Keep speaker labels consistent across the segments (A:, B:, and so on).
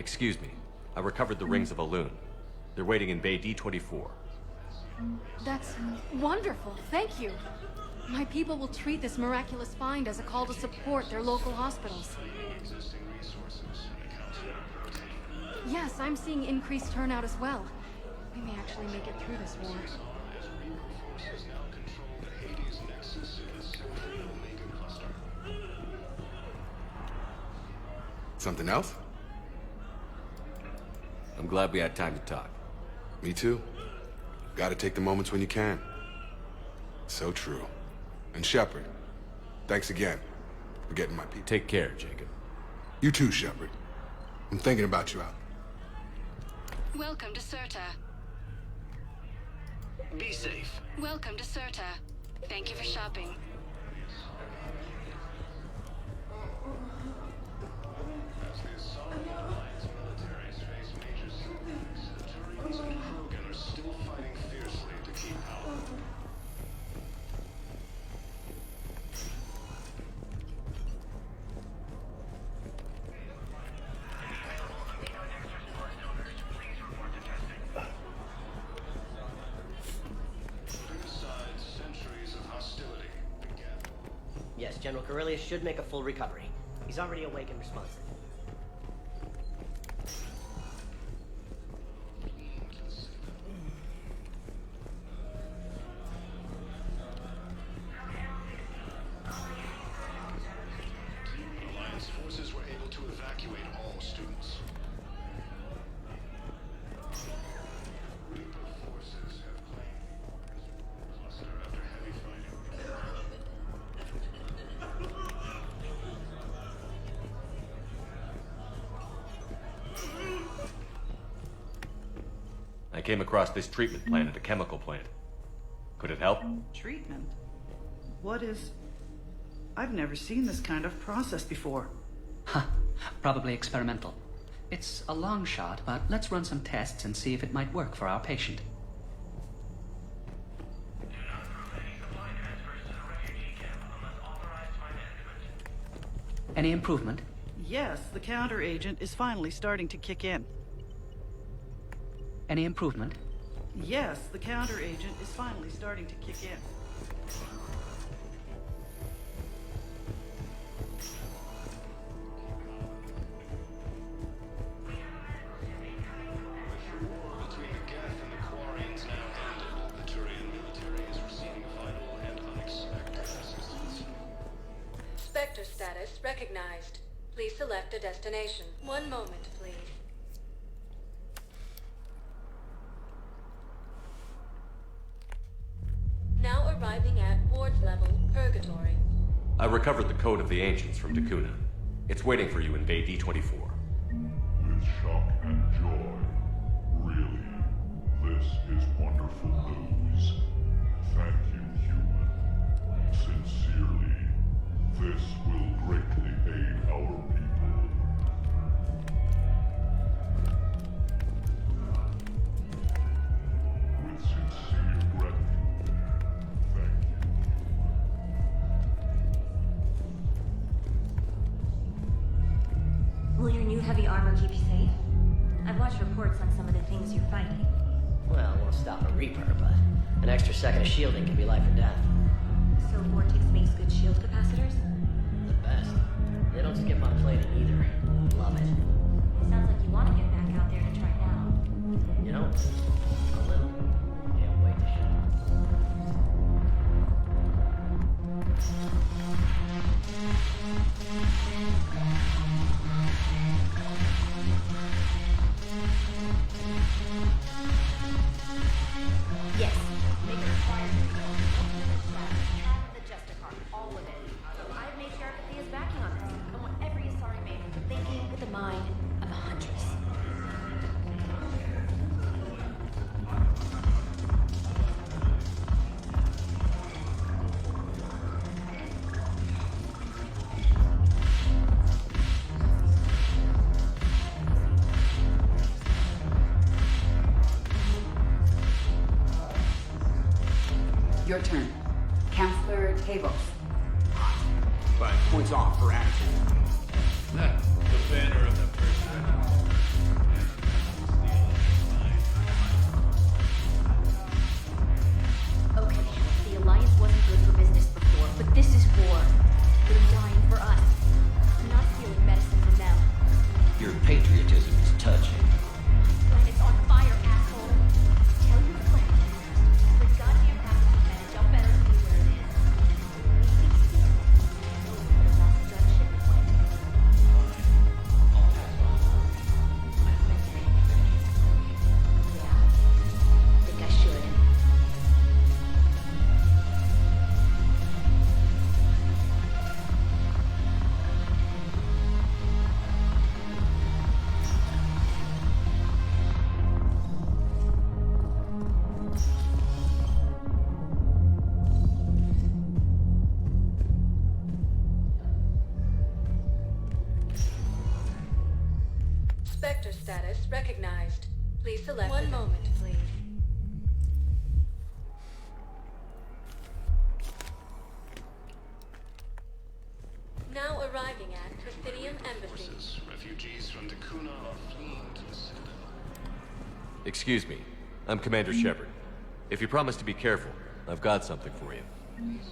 A: Excuse me. I recovered the rings of Elune. They're waiting in Bay D24.
B: That's wonderful. Thank you. My people will treat this miraculous find as a call to support their local hospitals. Yes, I'm seeing increased turnout as well. We may actually make it through this war.
C: Something else?
A: I'm glad we had time to talk.
C: Me too. Gotta take the moments when you can. So true. And Shepard, thanks again for getting my people.
A: Take care, Jacob.
C: You too, Shepard. I'm thinking about you out.
D: Welcome to Sirta.
E: Be safe.
D: Welcome to Sirta. Thank you for shopping.
F: As the Assault Alliance militaries face major setbacks, the Turians and Krogan are still fighting fiercely to keep power. Putting aside centuries of hostility, again.
E: Yes, General Corellius should make a full recovery. He's already awake and responsive.
F: Alliance forces were able to evacuate all students. Reaper forces have claimed cluster after heavy fighting.
A: I came across this treatment plant at a chemical plant. Could it help?
G: Treatment? What is... I've never seen this kind of process before.
H: Huh. Probably experimental. It's a long shot, but let's run some tests and see if it might work for our patient. Any improvement?
G: Yes, the counter agent is finally starting to kick in.
H: Any improvement?
G: Yes, the counter agent is finally starting to kick in.
F: With the war between the Geth and the Quarians now ended, the Turian military is receiving vital and unexpected assistance.
D: Spectre status recognized. Please select a destination. One moment, please. Now arriving at Ward's level, Purgatory.
A: I recovered the Code of the Ancients from Dakuna. It's waiting for you in Bay D24.
I: With shock and joy. Really, this is wonderful news. Thank you, human. Sincerely, this will greatly aid our people. With sincere gratitude, thank you.
J: Will your new heavy armor keep you safe? I've watched reports on some of the things you're fighting.
E: Well, it won't stop a Reaper, but an extra second of shielding can be life or death.
J: So Vortex makes good shield capacitors?
E: The best. They don't skip on plating either. Love it.
J: Sounds like you want to get back out there to try it out.
E: You know, a little. Can't wait to show.
J: Yes. Make it required to go. Trap the Justicar, all of it. I have matriarch Thea's backing on this. I want every Asari made thinking with the mind of a huntress.
K: Your turn. Counselor Tavos.
L: 5 points off for attitude.
M: The banner of the First Regiment.
D: status recognized. Please select. One moment, please. Now arriving at Presidium Embassy.
F: Forces. Refugees from Dakuna are fleeing to the Citadel.
A: Excuse me. I'm Commander Shepard. If you promise to be careful, I've got something for you.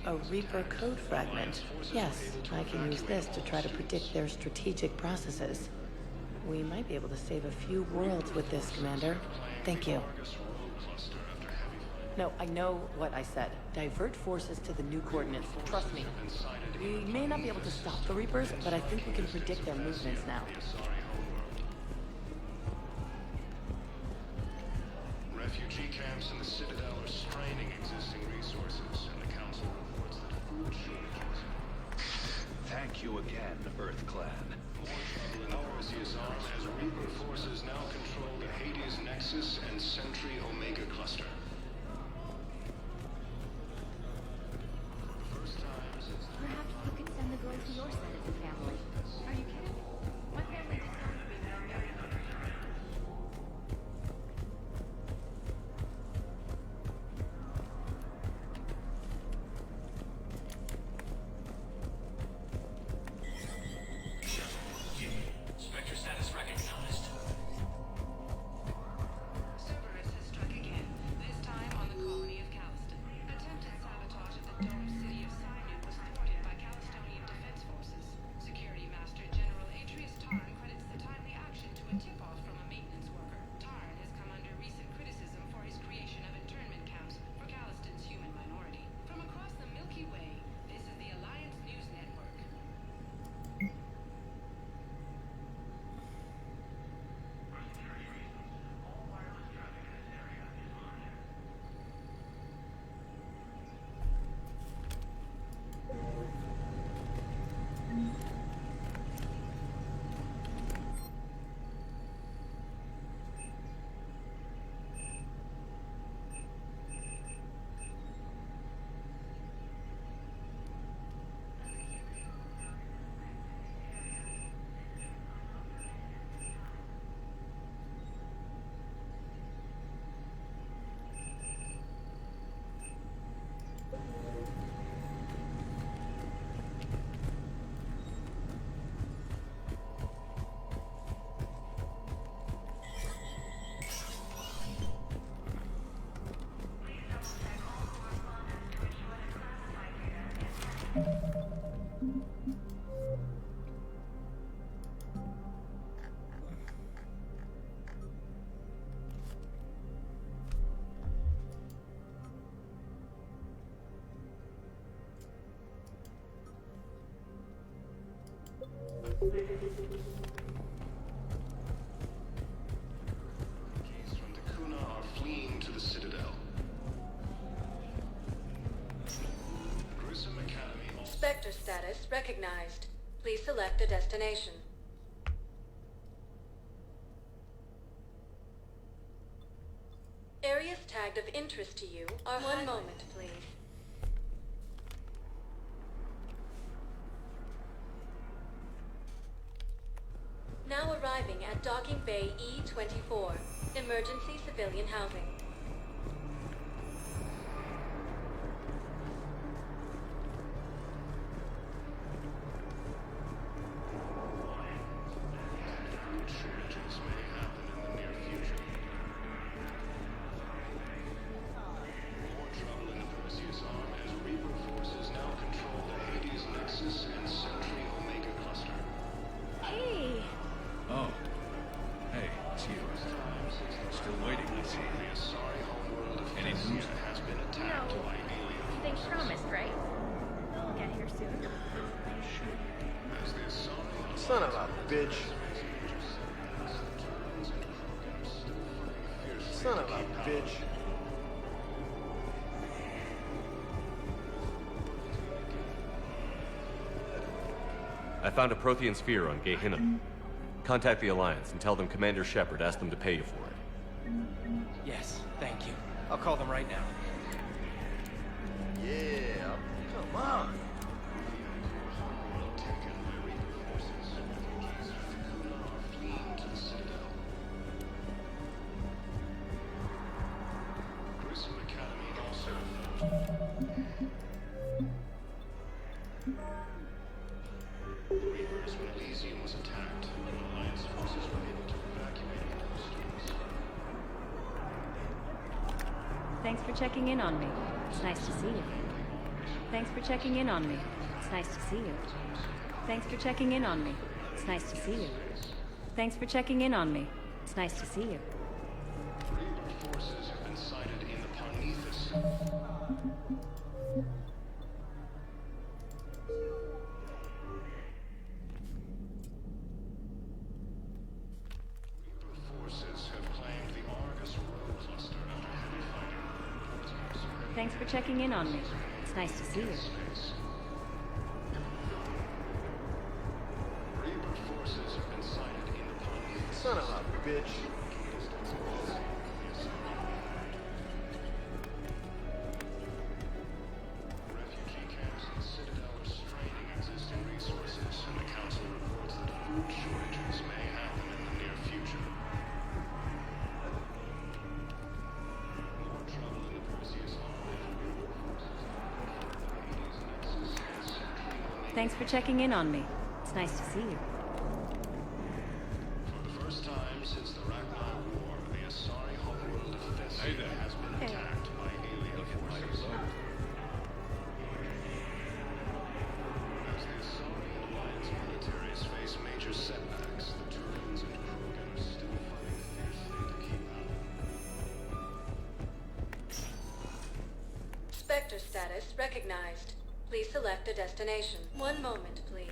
L: A Reaper code fragment. Yes, I can use this to try to predict their strategic processes. We might be able to save a few worlds with this, Commander. Thank you. No, I know what I said. Divert forces to the new coordinates. Trust me. We may not be able to stop the Reapers, but I think we can predict their movements now.
F: Refugee camps in the Citadel are straining existing resources, and the Council reports that food shortages.
M: Thank you again, Earth Clan.
F: More trouble in the Perseus Arm as Reaper forces now control the Hades Nexus and Sentry Omega cluster. For the first time since
J: Perhaps you could send the girl to your side of the family. Are you kidding? My family does not even know married.
M: Spectre status recognized.
N: Cerberus has struck again, this time on the colony of Calliston. Attempted sabotage of the domed city of Sinub was thwarted by Calistonian defense forces. Security Master General Atreus Tarn credits the timely action to a tip-off from a maintenance worker. Tarn has come under recent criticism for his creation of internment camps for Calliston's human minority. From across the Milky Way, this is the Alliance News Network.
F: Refugees from Dakuna are fleeing to the Citadel. Grissom Academy.
D: Spectre status recognized. Please select a destination. Areas tagged of interest to you are. One moment, please. Now arriving at Docking Bay E-24, emergency civilian housing.
F: Food shortages may happen in the near future. More trouble in the Perseus Arm as Reaper forces now control the Hades Nexus and Sentry Omega cluster.
J: Hey!
M: Oh. Hey, it's you. Still waiting, I see.
F: The Asari homeworld of
M: Any
F: Thessia
M: news?
F: has been attacked
J: No.
F: by alien
J: They
F: forces.
J: promised, right? They'll get here soon.
F: As the Asari
O: Son of a bitch. Son of a bitch.
A: I found a Prothean sphere on Gehinnom. Contact the Alliance and tell them Commander Shepard asked them to pay you for it.
O: Yes, thank you. I'll call them right now. Yeah, come on.
F: Taken by Reaper forces. Refugees from Dakuna are fleeing to the Citadel. Reapers, when Elysium was attacked, Alliance forces were able to evacuate all the students.
P: Thanks for checking in on me. It's nice to see you. Thanks for checking in on me. It's nice to see you. Thanks for checking in on me. It's nice to see you. Thanks for checking in on me. It's nice to see you.
F: Reaper forces have been sighted in the Parnithus. Reaper forces have claimed the Argus Road cluster after heavy fighting.
P: Thanks for checking in on me. It's nice to see you.
F: Reaper forces have been sighted in the Parnithus.
O: Son of a bitch.
F: Refugee camps in the Citadel are straining existing resources, and the Council reports that food shortages may happen in the near future. More trouble in the Perseus
P: Thanks for checking in on me. It's nice to see you.
F: For the first time since the Ragnar War, the Asari homeworld of Thessia has been attacked by alien forces. As the Asari and Alliance militaries face major setbacks, the Turians and Krogan are still fighting fiercely to keep out.
D: Spectre status recognized. Please select a destination. One moment, please.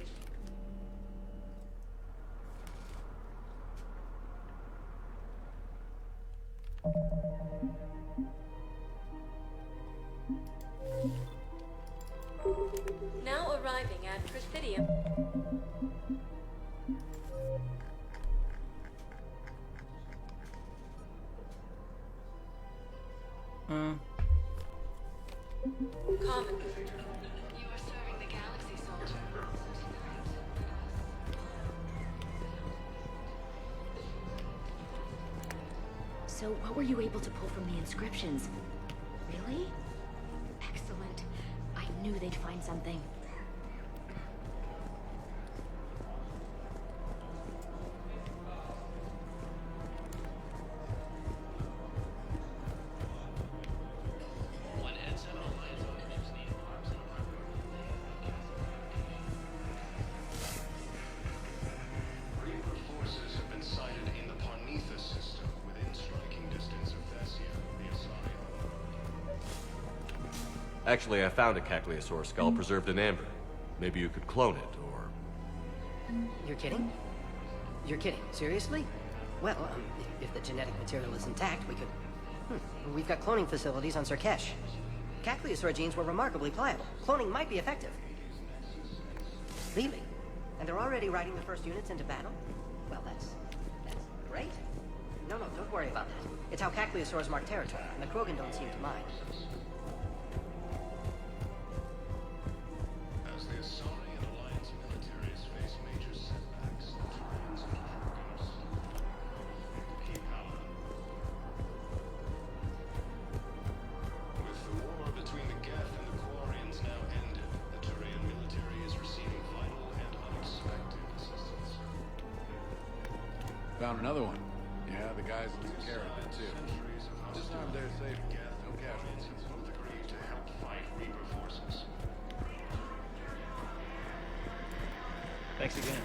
D: Now arriving at Presidium. Common.
N: You are serving the galaxy, soldier.
J: So, what were you able to pull from the inscriptions? Really? Excellent. I knew they'd find something.
E: One headset on Alliance officials need arms and armor.
F: Reaper forces have been sighted in the Parnithus system within striking distance of Thessia, the Asari homeworld.
A: Actually, I found a Cacliosaur skull preserved in amber. Maybe you could clone it, or...
Q: You're kidding? You're kidding. Seriously? Well, if the genetic material is intact, we could... We've got cloning facilities on Surkesh. Cacliosaur genes were remarkably pliable. Cloning might be effective. Really? And they're already riding the first units into battle? Well, that's great. No, don't worry about that. It's how Cacliosaurs mark territory, and the Krogan don't seem to mind.
F: As the Asari and Alliance militaries face major setbacks, the Turians and Krogan are still fighting to keep out. With the war between the Geth and the Quarians now ended, the Turian military is receiving vital and unexpected assistance.
M: Found another one. Yeah, the guys took care of it too. This time they're safe. No casualties.
F: Both agreed to help fight Reaper forces.
E: Thanks again.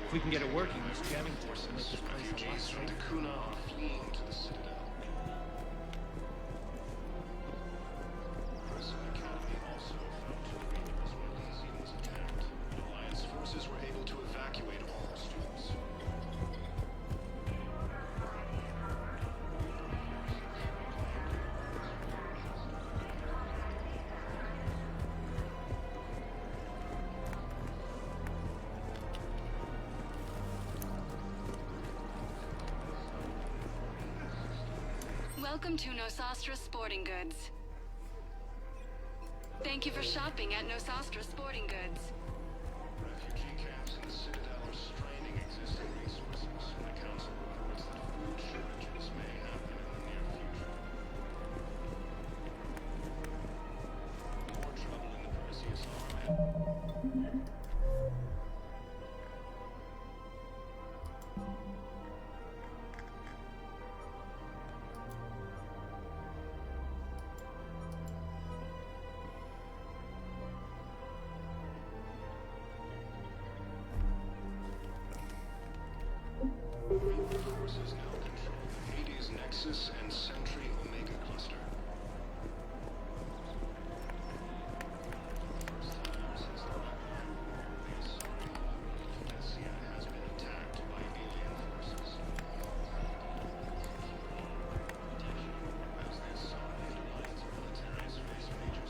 E: If we can get it working, this jamming force will make this place a lot
F: Refugees from
E: safer.
F: Takuna are fleeing to the Citadel. Prison Academy also found two Reapers when Elysium was attacked. Alliance forces were able to evacuate all students.
N: Welcome to Nosastra Sporting Goods. Thank you for shopping at Nosastra Sporting Goods.
F: Refugee camps in the Citadel are straining existing resources, and the Council reports that food shortages may happen in the near future. Forces now control Hades Nexus and Sentry Omega Cluster. First time since the Venetia has been attacked by alien forces. As this Sovereign Alliance militaries face major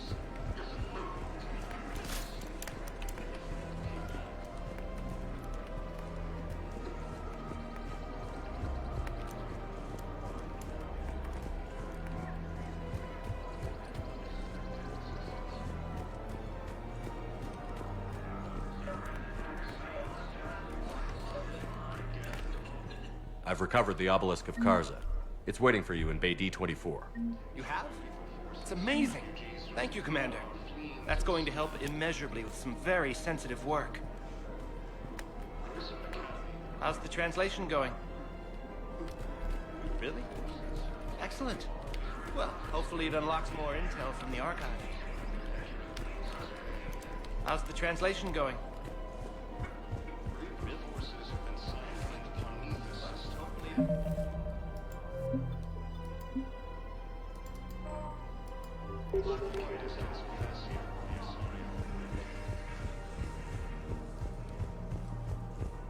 A: I've recovered the Obelisk of Karza. It's waiting for you in Bay D-24.
O: You have? It's amazing. Thank you, Commander. That's going to help immeasurably with some very sensitive work. How's the translation going? Really? Excellent. Well, hopefully it unlocks more intel from the archive. How's the translation going?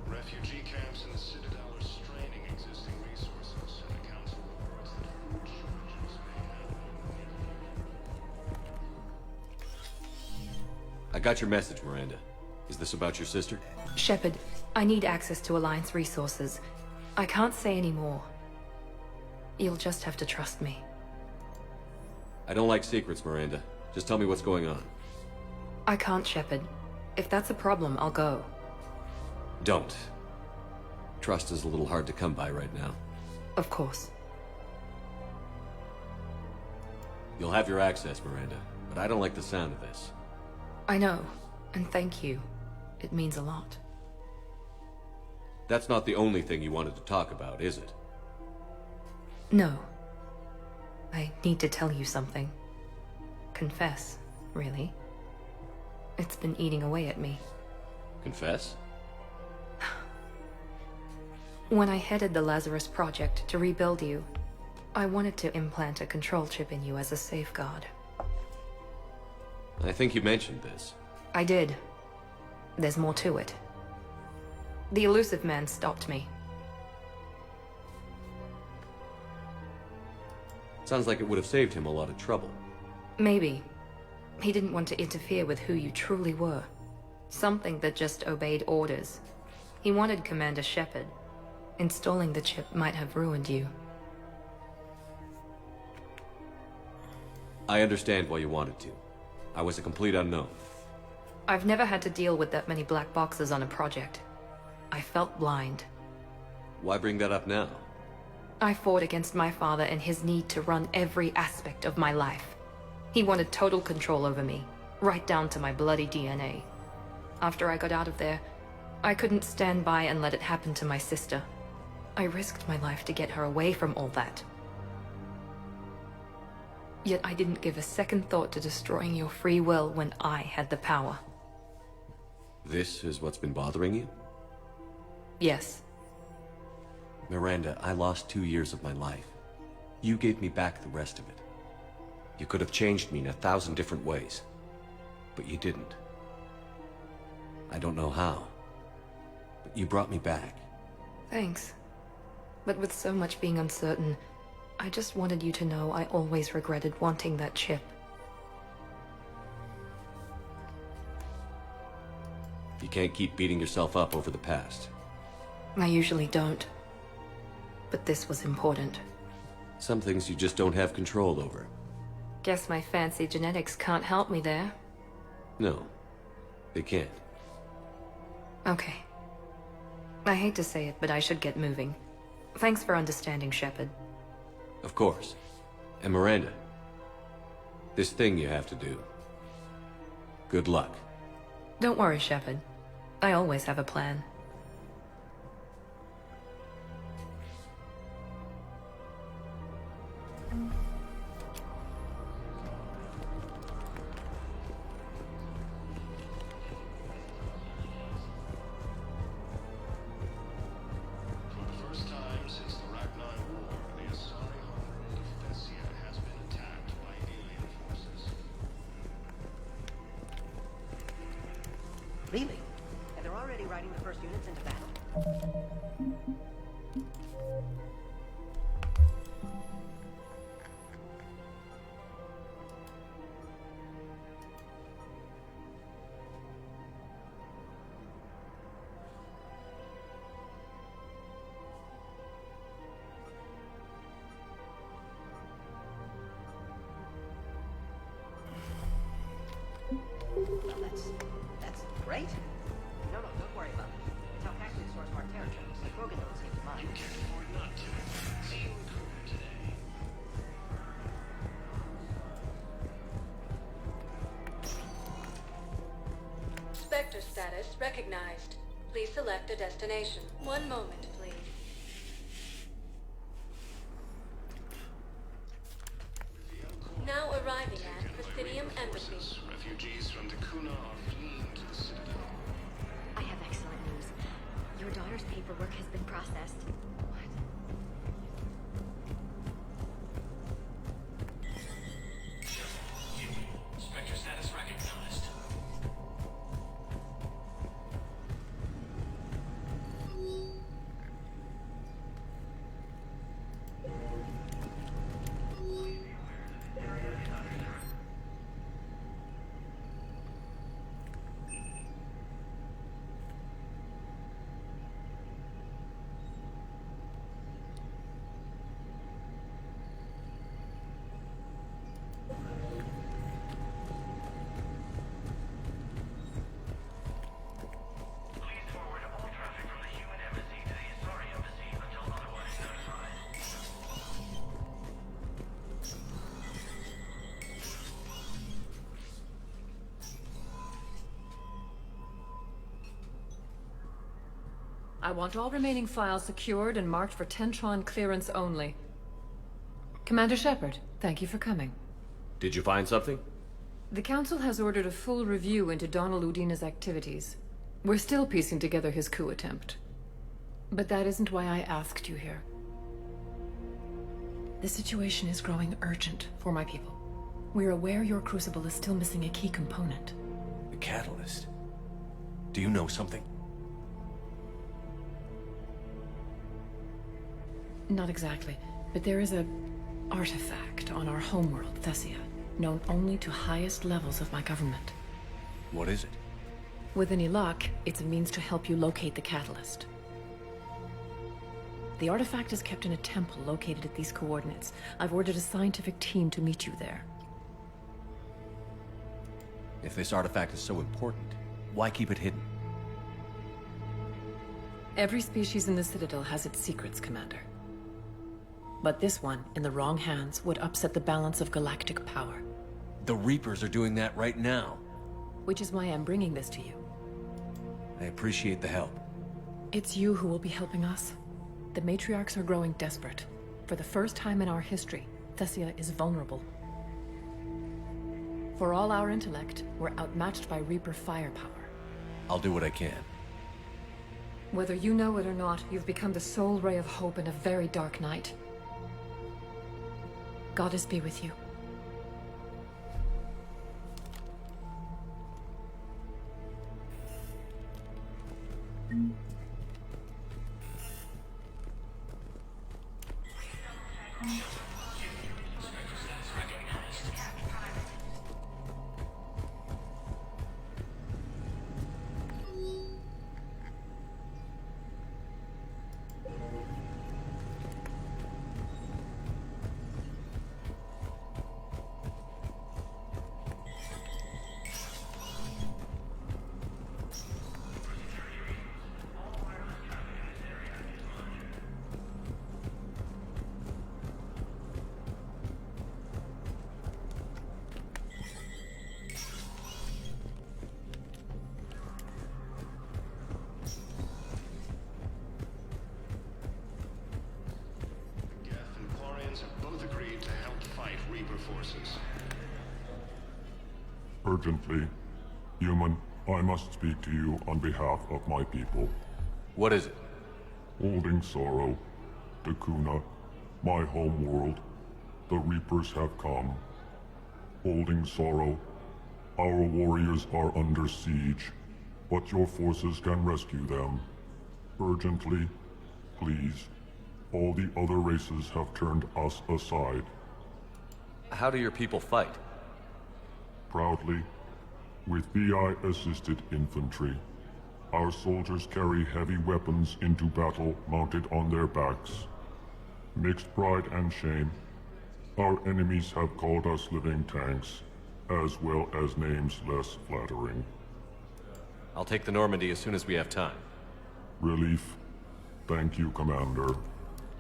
F: Refugee camps in the Citadel are straining existing resources, and the Council reports that food shortages may happen.
A: I got your message, Miranda. Is this about your sister?
R: Shepard, I need access to Alliance resources. I can't say any more. You'll just have to trust me.
A: I don't like secrets, Miranda. Just tell me what's going on.
R: I can't, Shepard. If that's a problem, I'll go.
A: Don't. Trust is a little hard to come by right now.
R: Of course.
A: You'll have your access, Miranda, but I don't like the sound of this.
R: I know, and thank you. It means a lot.
A: That's not the only thing you wanted to talk about, is it?
R: No. I need to tell you something. Confess, really. It's been eating away at me.
A: Confess?
R: When I headed the Lazarus Project to rebuild you, I wanted to implant a control chip in you as a safeguard.
A: I think you mentioned this.
R: I did. There's more to it. The Elusive Man stopped me.
A: Sounds like it would have saved him a lot of trouble.
R: Maybe. He didn't want to interfere with who you truly were. Something that just obeyed orders. He wanted Commander Shepard. Installing the chip might have ruined you.
A: I understand why you wanted to. I was a complete unknown.
R: I've never had to deal with that many black boxes on a project. I felt blind.
A: Why bring that up now?
R: I fought against my father and his need to run every aspect of my life. He wanted total control over me, right down to my bloody DNA. After I got out of there, I couldn't stand by and let it happen to my sister. I risked my life to get her away from all that. Yet I didn't give a second thought to destroying your free will when I had the power.
A: This is what's been bothering you?
R: Yes.
A: Miranda, I lost 2 years of my life. You gave me back the rest of it. You could have changed me in 1,000 different ways. But you didn't. I don't know how. But you brought me back.
R: Thanks. But with so much being uncertain, I just wanted you to know I always regretted wanting that chip.
A: You can't keep beating yourself up over the past.
R: I usually don't. But this was important.
A: Some things you just don't have control over.
R: Guess my fancy genetics can't help me there.
A: No, they can't.
R: Okay. I hate to say it, but I should get moving. Thanks for understanding, Shepard.
A: Of course. And Miranda, this thing you have to do. Good luck.
R: Don't worry, Shepard. I always have a plan.
F: For the first time since the Ragnar War, the Asari homeworld of Thessia has been attacked by alien forces.
Q: Really? And they're already riding the first units into battle? Well, that's great. No, don't worry about it. It's how Cactus stores mark territories. The Krogan don't seem to mind.
F: You can't afford not to. See you in Kruger today.
D: Spectre status recognized. Please select a destination. One moment, please. Now arriving at Presidium Embassy.
F: Refugees from Dakuna are fleeing to the Citadel.
J: I have excellent news. Your daughter's paperwork has been processed.
E: Spectre status recognized.
S: I want all remaining files secured and marked for Tentron clearance only. Commander Shepard, thank you for coming.
A: Did you find something?
S: The Council has ordered a full review into Donald Udina's activities. We're still piecing together his coup attempt. But that isn't why I asked you here. The situation is growing urgent for my people. We're aware your crucible is still missing a key component.
A: The catalyst. Do you know something?
S: Not exactly, but there is a artifact on our homeworld, Thessia, known only to highest levels of my government.
A: What is it?
S: With any luck, it's a means to help you locate the catalyst. The artifact is kept in a temple located at these coordinates. I've ordered a scientific team to meet you there.
A: If this artifact is so important, why keep it hidden?
S: Every species in the Citadel has its secrets, Commander. But this one, in the wrong hands, would upset the balance of galactic power.
A: The Reapers are doing that right now.
S: Which is why I'm bringing this to you.
A: I appreciate the help.
S: It's you who will be helping us. The matriarchs are growing desperate. For the first time in our history, Thessia is vulnerable. For all our intellect, we're outmatched by Reaper firepower.
A: I'll do what I can.
S: Whether you know it or not, you've become the sole ray of hope in a very dark night. Goddess be with you.
F: Reaper forces.
I: Urgently, human, I must speak to you on behalf of my people.
A: What is it?
I: Holding Sorrow, Dakuna, my home world, the Reapers have come. Holding Sorrow, our warriors are under siege, but your forces can rescue them. Urgently, please. All the other races have turned us aside.
A: How do your people fight?
I: Proudly, with VI-assisted infantry. Our soldiers carry heavy weapons into battle mounted on their backs. Mixed pride and shame, our enemies have called us living tanks, as well as names less flattering.
A: I'll take the Normandy as soon as we have time.
I: Relief. Thank you, Commander.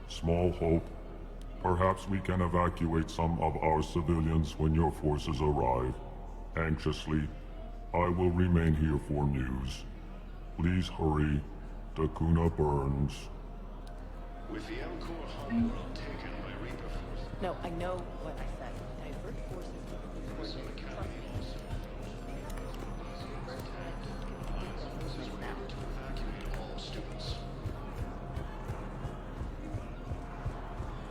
I: Small hope. Perhaps we can evacuate some of our civilians when your forces arrive. Anxiously, I will remain here for news. Please hurry. Dakuna burns.
F: With the Elcor homeworld taken by Reaper forces.
L: No, I know what I said. Divert forces.
F: Forces were able to evacuate all students.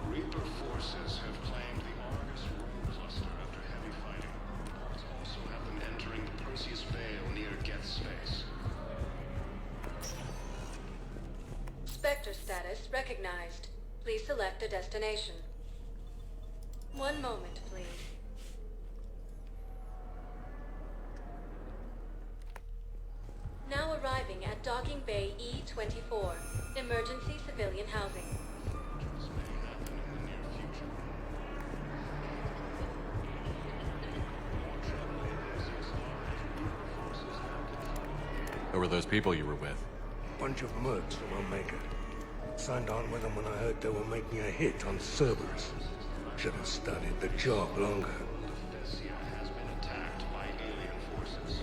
F: Reaper forces have claimed the Argus Road cluster after heavy fighting. Reports also have them entering the Perseus Vale near Geth space.
D: Spectre status recognized. Please select a destination. One moment, please. Now arriving at Docking Bay E-24. Emergency civilian housing.
F: This may happen in the near future. More troubling, CSR has Reaper forces now controlling.
A: Who were those people you were with?
T: Bunch of mercs from Omega. Signed on with them when I heard they were making a hit on Cerberus. Should have started the job longer.
F: Thessia has been attacked by alien forces.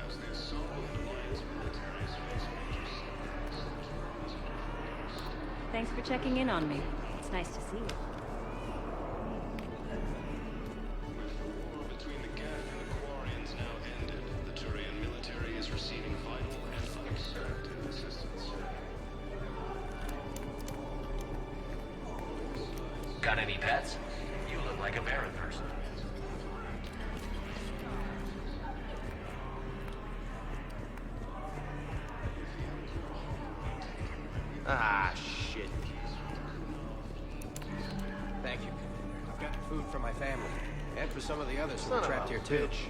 F: As their Sol and Alliance militaries face major setbacks,
P: Thanks for checking in on me. It's nice to see you.
F: with the war between the Geth and the Quarians now ended, the Turian military is receiving vital and unexpected assistance.
U: Got any pets? You look like a Baron person.
O: Ah, shit. Thank you. I've got food for my family. And for some of the others who are trapped here, too.
F: These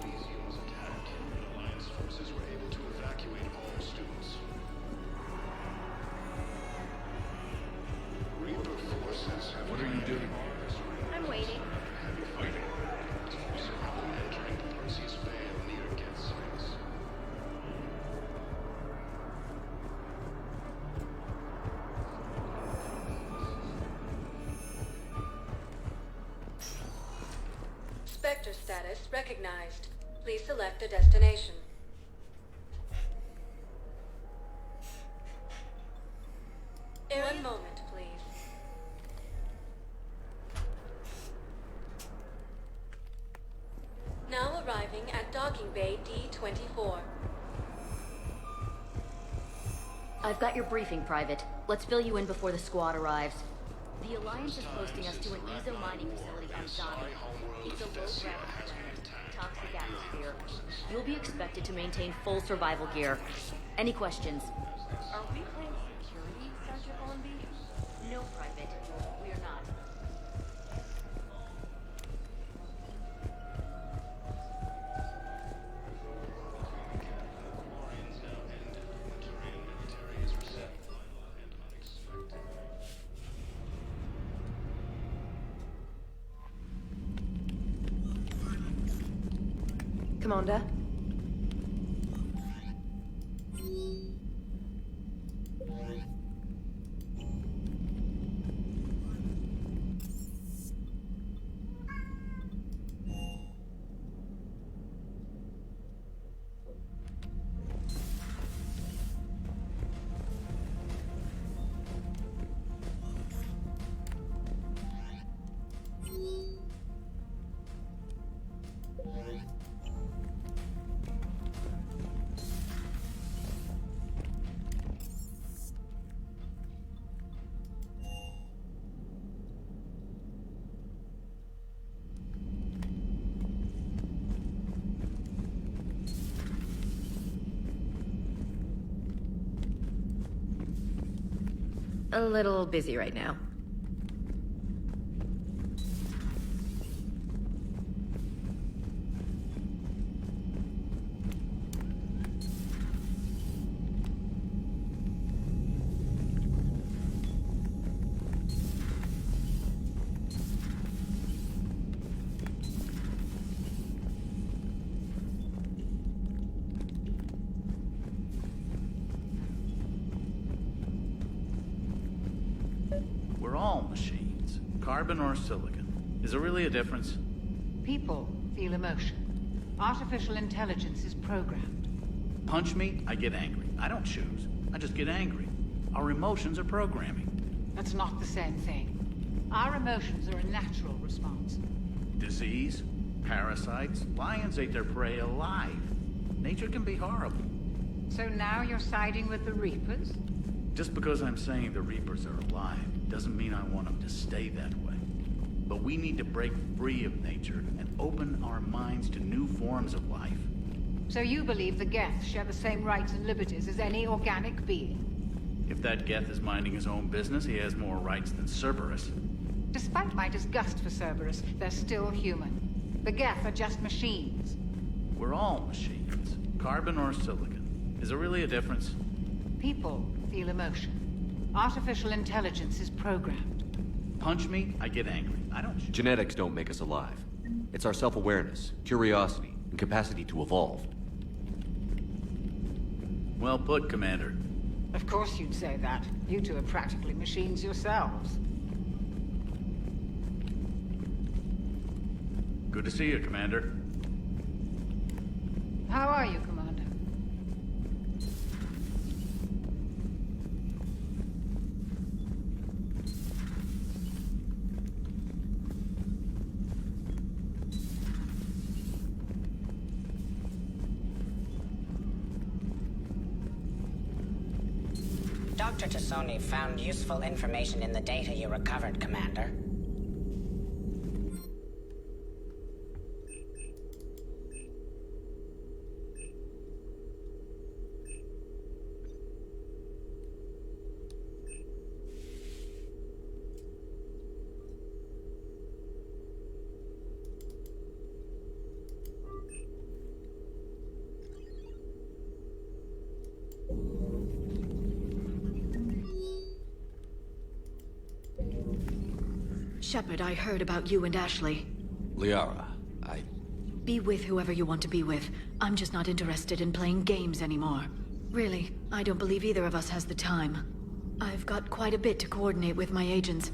F: units attacked, and Alliance forces were able to evacuate all students. Reaper forces have... What are you doing?
J: I'm waiting.
F: Heavy fighting. Also have them entering the Perseus Vale near Geth space.
D: Spectre status recognized. Please select a destination. One moment, please. Now arriving at Docking Bay D-24.
J: I've got your briefing, Private. Let's fill you in before the squad arrives. The Alliance is posting us to an Ezo mining facility on Zani. It's a low-gravity planet, toxic atmosphere. You'll be expected to maintain full survival gear. Any questions? Are we playing security, Sergeant Allenby? No, Private. We are not.
F: Quarians now ended. The Turian military is receiving vital and unexpected.
L: Commander?
J: a little busy right now.
E: We're all machines. Carbon or silicon. Is there really a difference?
B: People feel emotion. Artificial intelligence is programmed.
E: Punch me, I get angry. I don't choose. I just get angry. Our emotions are programming.
B: That's not the same thing. Our emotions are a natural response.
E: Disease, parasites, lions ate their prey alive. Nature can be horrible.
B: So now you're siding with the Reapers?
E: Just because I'm saying the Reapers are alive doesn't mean I want them to stay that way. But we need to break free of nature and open our minds to new forms of life.
B: So you believe the Geth share the same rights and liberties as any organic being?
E: If that Geth is minding his own business, he has more rights than Cerberus.
B: Despite my disgust for Cerberus, they're still human. The Geth are just machines.
E: We're all machines. Carbon or silicon. Is there really a difference?
B: People feel emotion. Artificial intelligence is programmed.
E: Punch me, I get angry. I don't...
A: Genetics don't make us alive. It's our self-awareness, curiosity, and capacity to evolve.
E: Well put, Commander.
B: Of course you'd say that. You two are practically machines yourselves.
E: Good to see you, Commander.
B: How are you, Commander?
V: Dr. Tassoni found useful information in the data you recovered, Commander.
W: Shepard, I heard about you and Ashley.
A: Liara,
W: Be with whoever you want to be with. I'm just not interested in playing games anymore. Really, I don't believe either of us has the time. I've got quite a bit to coordinate with my agents.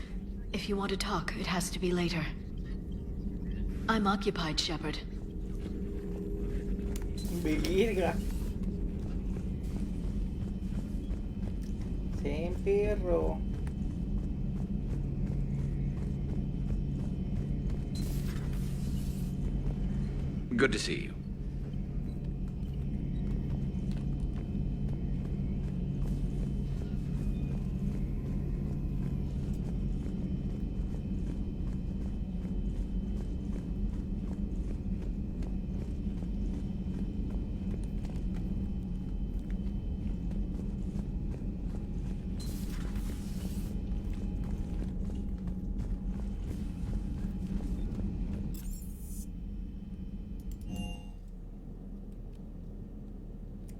W: If you want to talk, it has to be later. I'm occupied, Shepard.
X: Virga. Se emperró.
A: good to see you.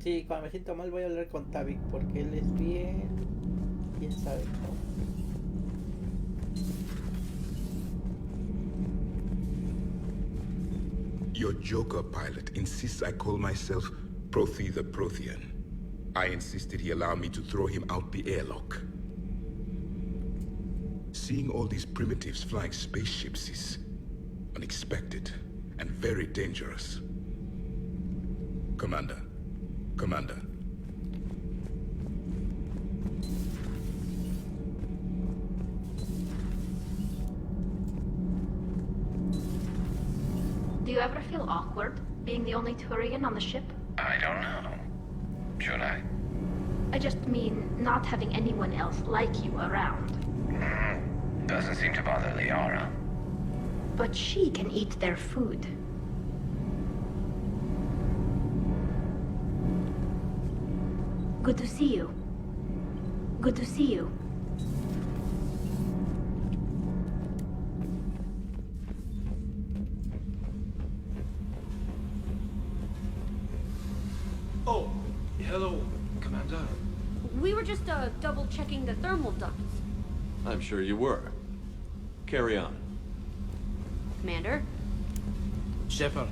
X: Sí, cuando me siento mal voy a hablar con Tavik porque él es bien... quién sabe cómo.
Y: Your Joker pilot insists I call myself Prothi the Prothean. I insisted he allow me to throw him out the airlock. Seeing all these primitives flying spaceships is unexpected and very dangerous. Commander. Commander.
Z: Do you ever feel awkward, being the only Turian on the ship?
U: I don't know. Should I?
Z: I just mean not having anyone else like you around.
U: Doesn't seem to bother Liara.
Z: But she can eat their food. Good to see you. Good to see you.
C: just double-checking the thermal ducts.
A: I'm sure you were. Carry on.
C: Commander,
G: Shepard.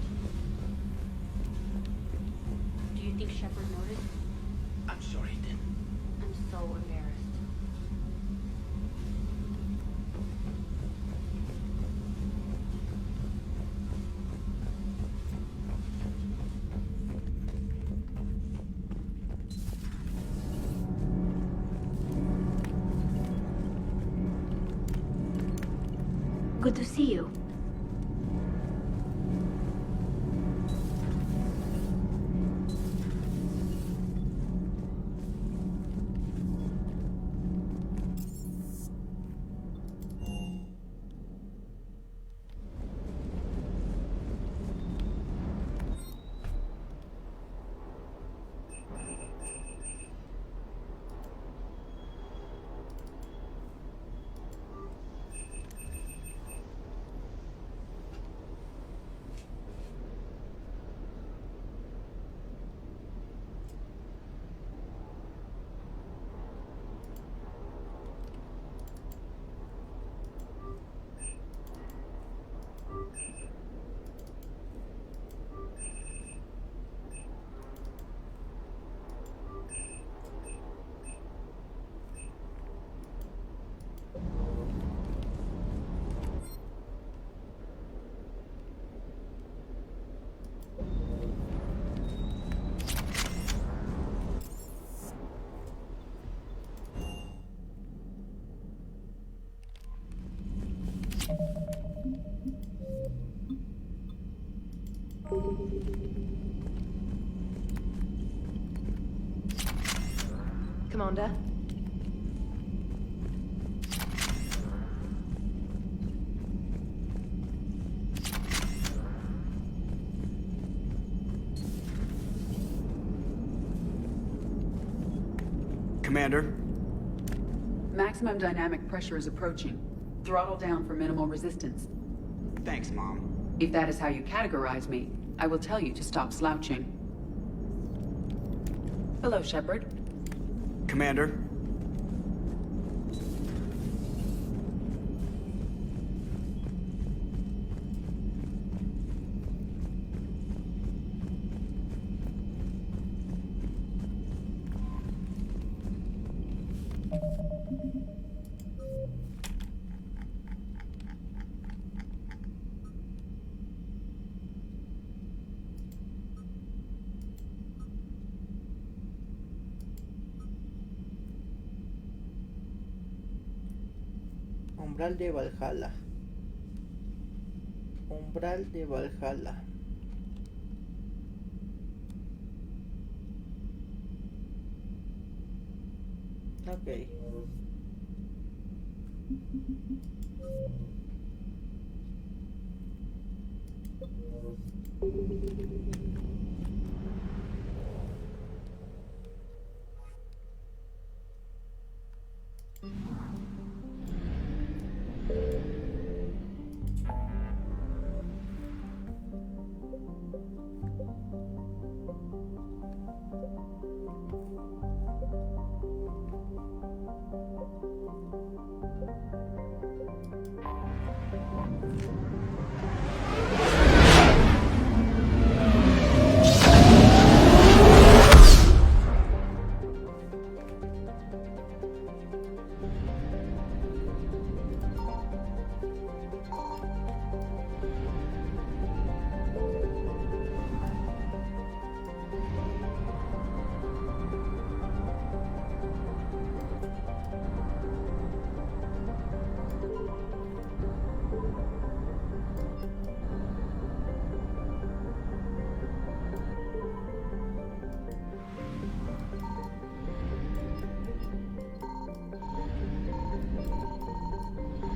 C: do you think Shepard noticed?
G: I'm sure he did.
C: I'm so embarrassed.
Z: Good to see you.
L: Commander?
H: Commander?
K: Maximum dynamic pressure is approaching. Throttle down for minimal resistance.
H: Thanks, Mom.
K: If that is how you categorize me, I will tell you to stop slouching. Hello, Shepard.
H: Commander?
X: Umbral de Valhalla. Umbral de Valhalla. Ok.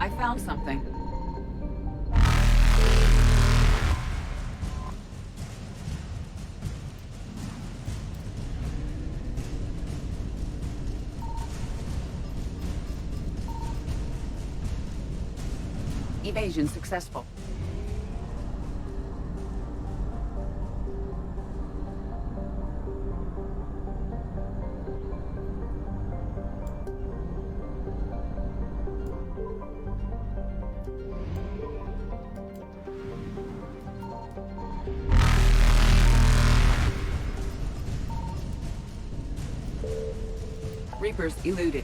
K: I found something. Evasion successful. Reapers eluded.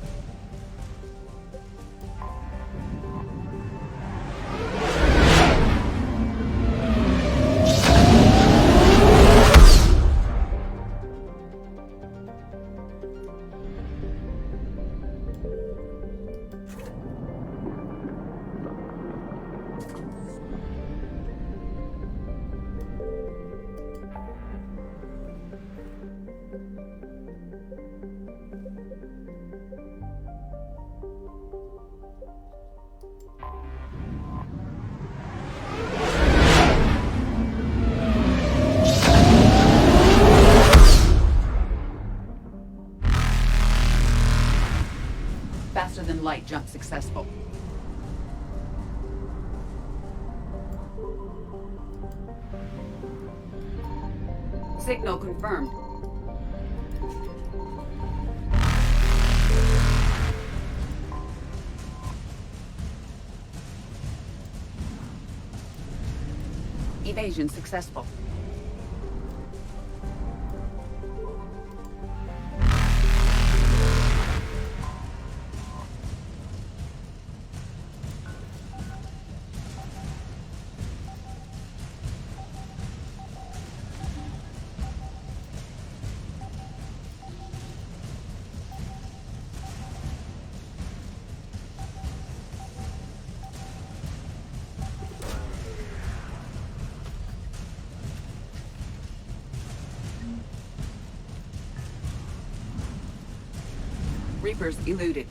K: Faster than light jump successful. Signal confirmed. Evasion successful. Reapers eluded.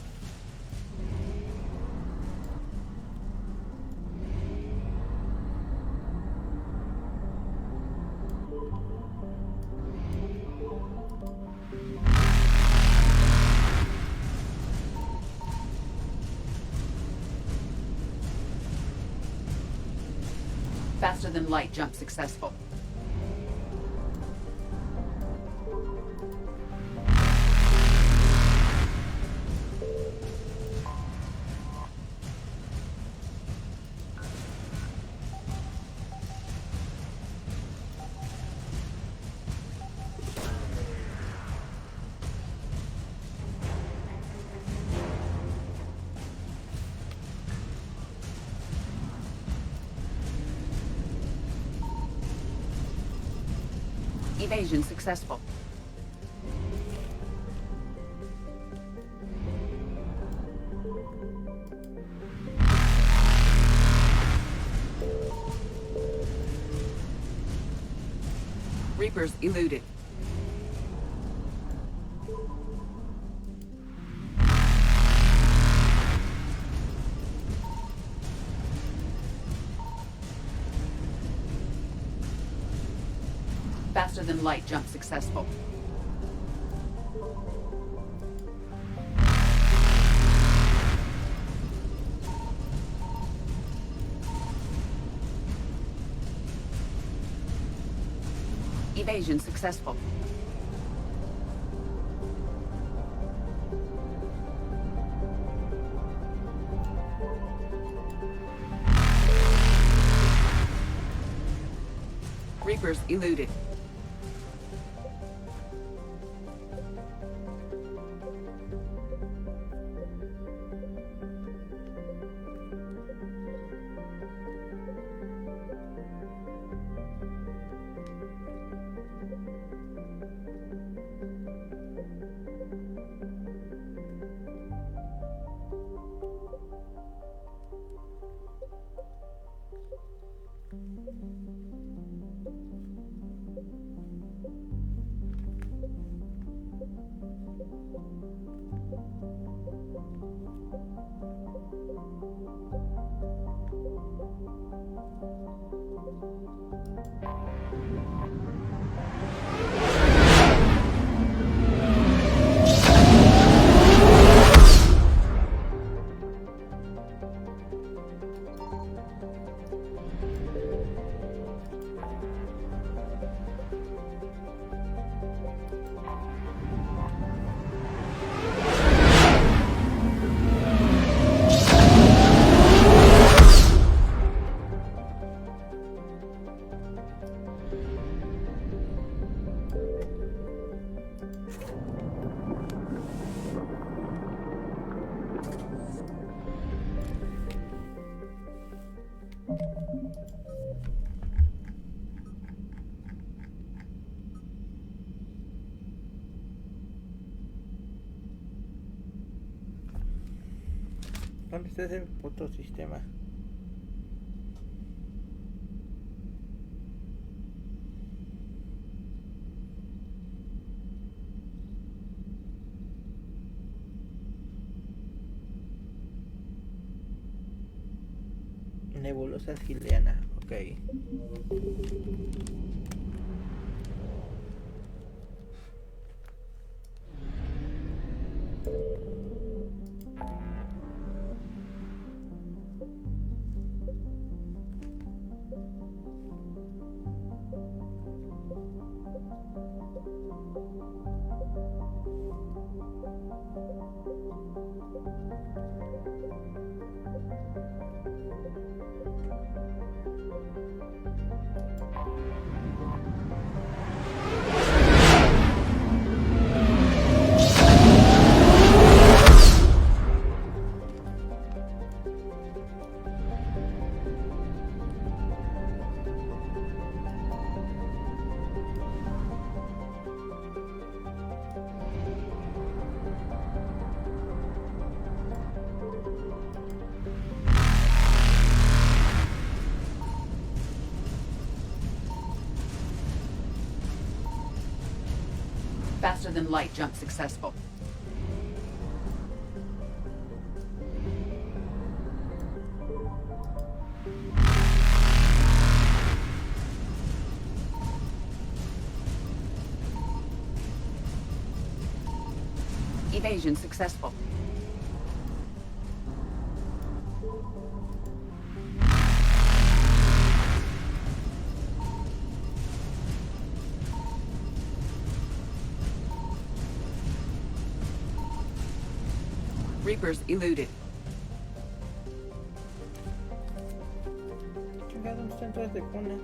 K: Faster than light jump successful. Evasion successful. Reapers eluded. Faster than light jump successful. Evasion successful. Reapers eluded.
X: ¿Dónde está ese puto sistema? Nebulosa Gileana, ok.
K: Faster than light jump successful. Evasion successful. Reapers eluded.
X: Chingada, ¿dónde están todas de cuna?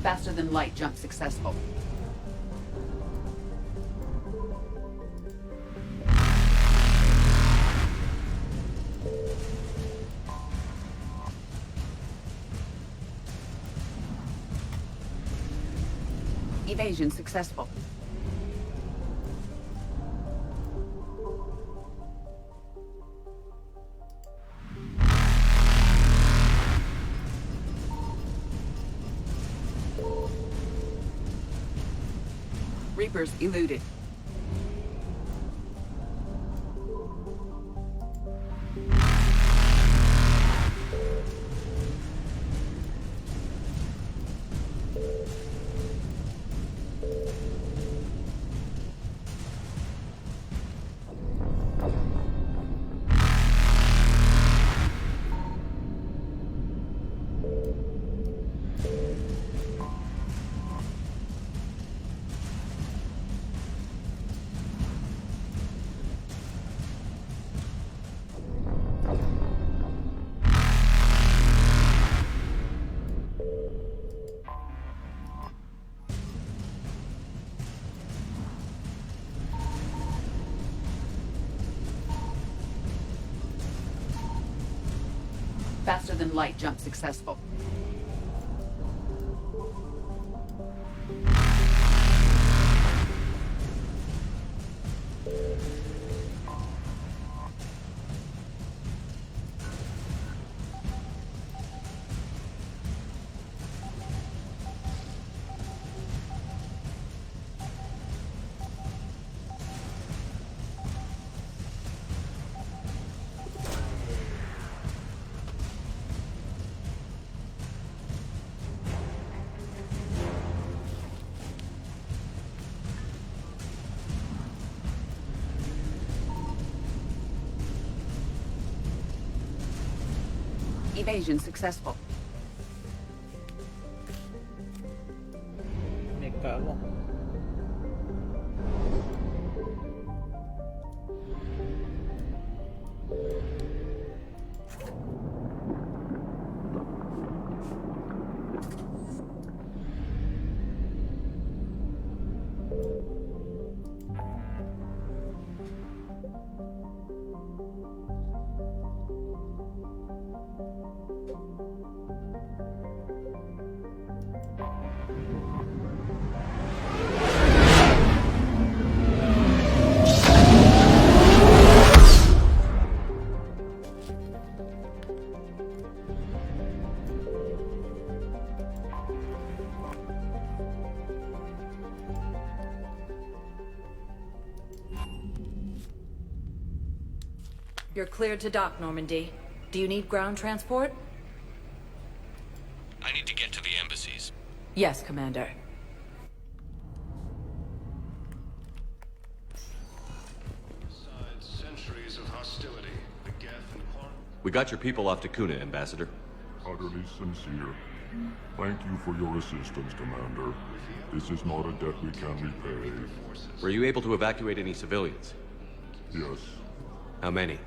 K: Faster than light jump successful. Evasion successful. Reapers eluded. light jump successful. Evasion successful.
X: Me cago.
I: You're cleared to dock, Normandy. Do you need ground transport?
A: I need to get to the embassies.
I: Yes, Commander.
F: Besides centuries of hostility, the Geth and Quarren...
A: We got your people off to Kuna, Ambassador.
M: Utterly sincere. Thank you for your assistance, Commander. This is not a debt we can repay.
A: Were you able to evacuate any civilians?
M: Yes.
A: How many?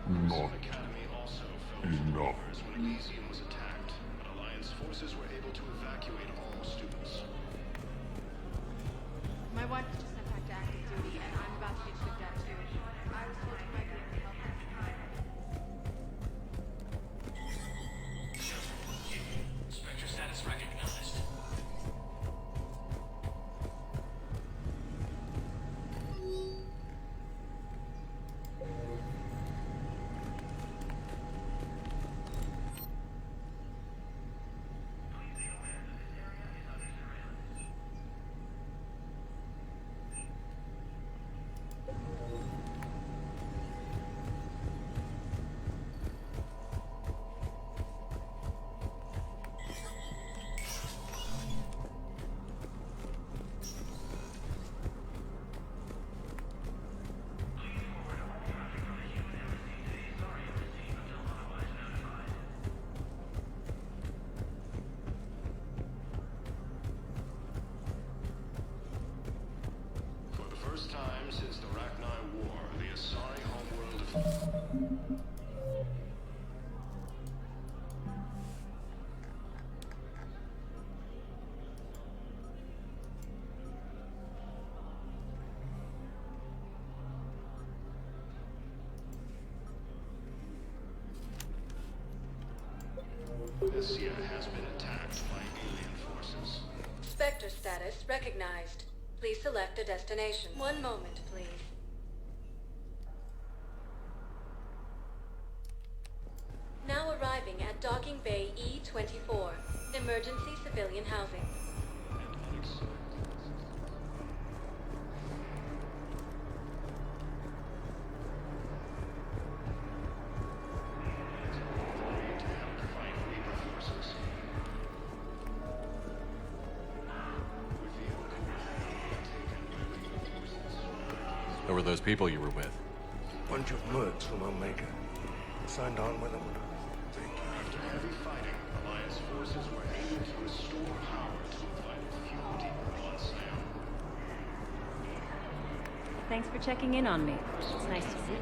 M: Not enough.
F: When Elysium was attacked, but Alliance forces were able to evacuate all students.
N: My wife was just sent back to active duty, and I'm about to get shipped out too. I was told you might be able to help me.
U: Spectre status recognized.
F: First time since the Rachni War, the Asari homeworld... Essia has been attacked by alien forces.
D: Spectre status recognized. Please select a destination. One moment, please. Now arriving at Docking Bay E-24. Emergency civilian housing.
A: Who were those people you were with?
T: Bunch of mercs from Omega. Signed on with them.
F: After heavy fighting, Alliance forces were able to restore power to a vital few deeper on Sam.
P: Thanks for checking in on me. It's nice to see you.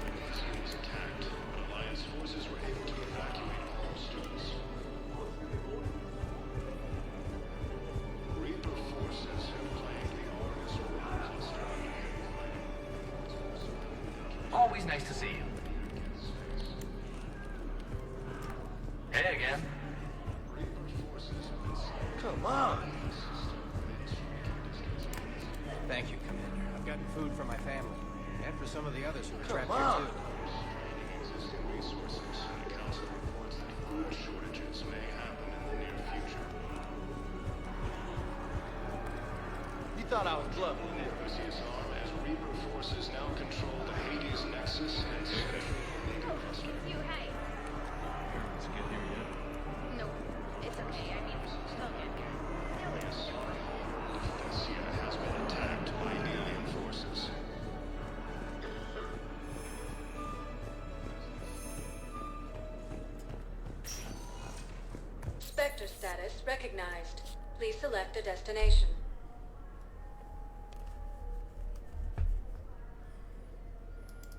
F: Elysium was attacked, but Alliance forces were able to evacuate all students. Reaper forces have claimed the Argus World Cluster.
U: Always nice to see you. Hey again.
G: Come on. Thank you, Commander. I've gotten food for my family. And for some of the others who were trapped here, too.
F: Existing resources and the Council reports that food shortages may happen in the near future.
G: You thought I was bluffing, didn't you?
F: CSR, as Reaper forces now control the Hades Nexus and Spectral Omega Cluster.
N: You, hey.
G: Let's get here yet.
N: No, it's okay. I mean, they'll get here.
F: Philadelphia has been attacked by alien forces.
D: Spectre status recognized. Please select a destination.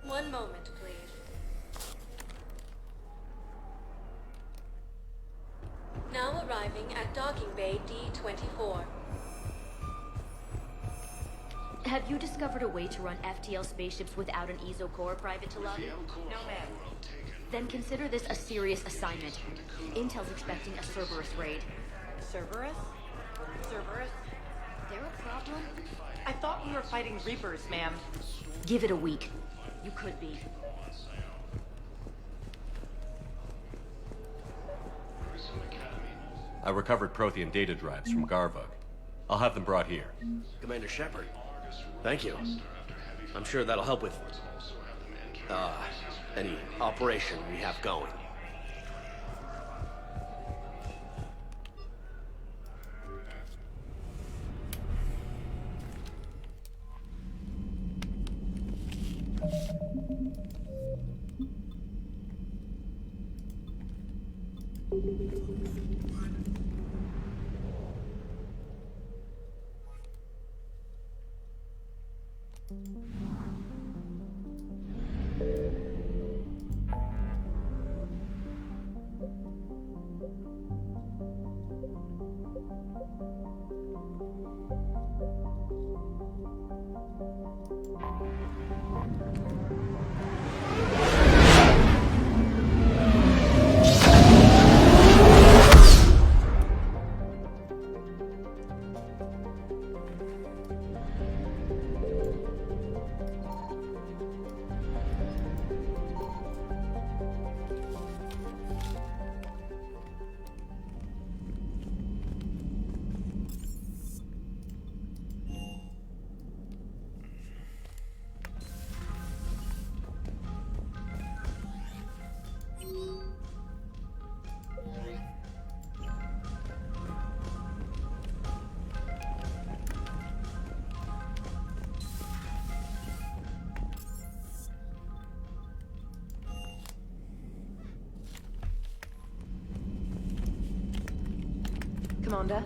D: One moment, please. Now arriving at Docking Bay D-24.
C: Have you discovered a way to run FTL spaceships without an ESO core, Private Talabi?
F: No, ma'am.
C: Then consider this a serious assignment. Intel's expecting a Cerberus raid.
L: Cerberus? Cerberus?
C: There a problem?
L: I thought we were fighting Reapers, ma'am.
C: Give it a week. You could be.
A: I recovered Prothean data drives from Garvug. I'll have them brought here.
E: Commander Shepard, thank you. I'm sure that'll help with, any operation we have going.
L: Commander?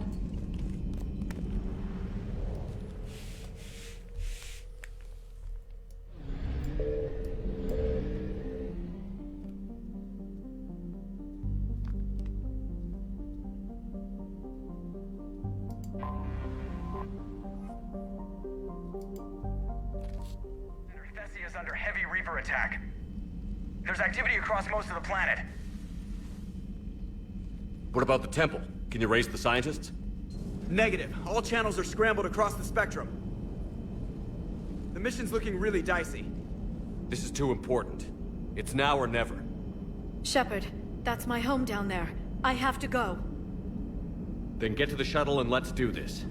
J: Thessia is under heavy Reaper attack. There's activity across most of the planet.
A: What about the temple? Can you raise the scientists?
H: Negative. All channels are scrambled across the spectrum. The mission's looking really dicey.
A: This is too important. It's now or never.
W: Shepard, that's my home down there. I have to go.
A: Then get to the shuttle and let's do this.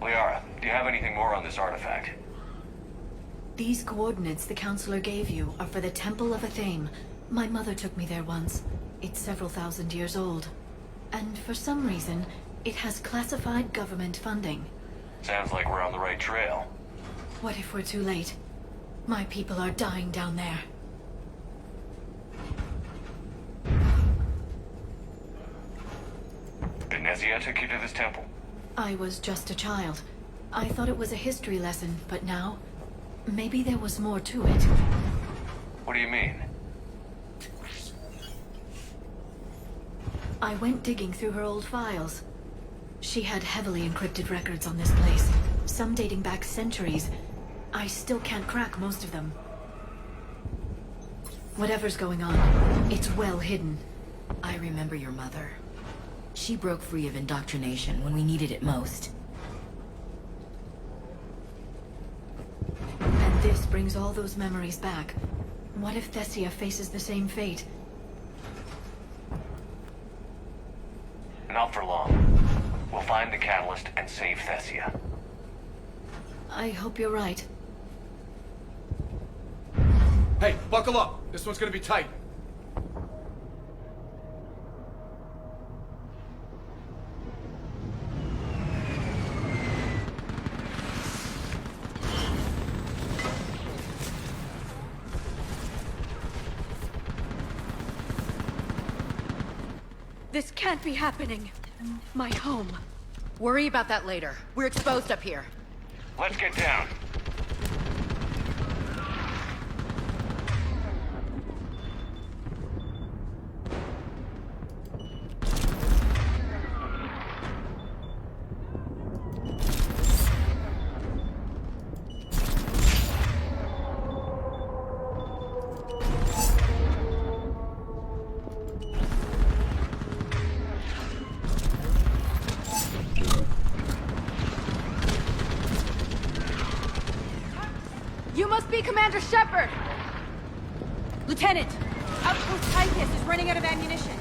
U: Liara, do you have anything more on this artifact?
W: These coordinates the counselor gave you are for the Temple of Athame. My mother took me there once. It's several thousand years old. And for some reason, it has classified government funding.
U: Sounds like we're on the right trail.
W: What if we're too late? My people are dying down there.
U: Benezia took you to this temple?
W: I was just a child. I thought it was a history lesson, but now... maybe there was more to it.
U: What do you mean?
W: I went digging through her old files. She had heavily encrypted records on this place, some dating back centuries. I still can't crack most of them. Whatever's going on, it's well hidden.
B: I remember your mother. She broke free of indoctrination when we needed it most.
W: And this brings all those memories back. What if Thessia faces the same fate?
U: Not for long. We'll find the catalyst and save Thessia.
W: I hope you're right.
H: Hey, buckle up. This one's gonna be tight.
I: This can't be happening. My home.
B: Worry about that later. We're exposed up here.
U: Let's get down.
I: You must be Commander Shepard! Lieutenant! Outpost Tychus is running out of ammunition.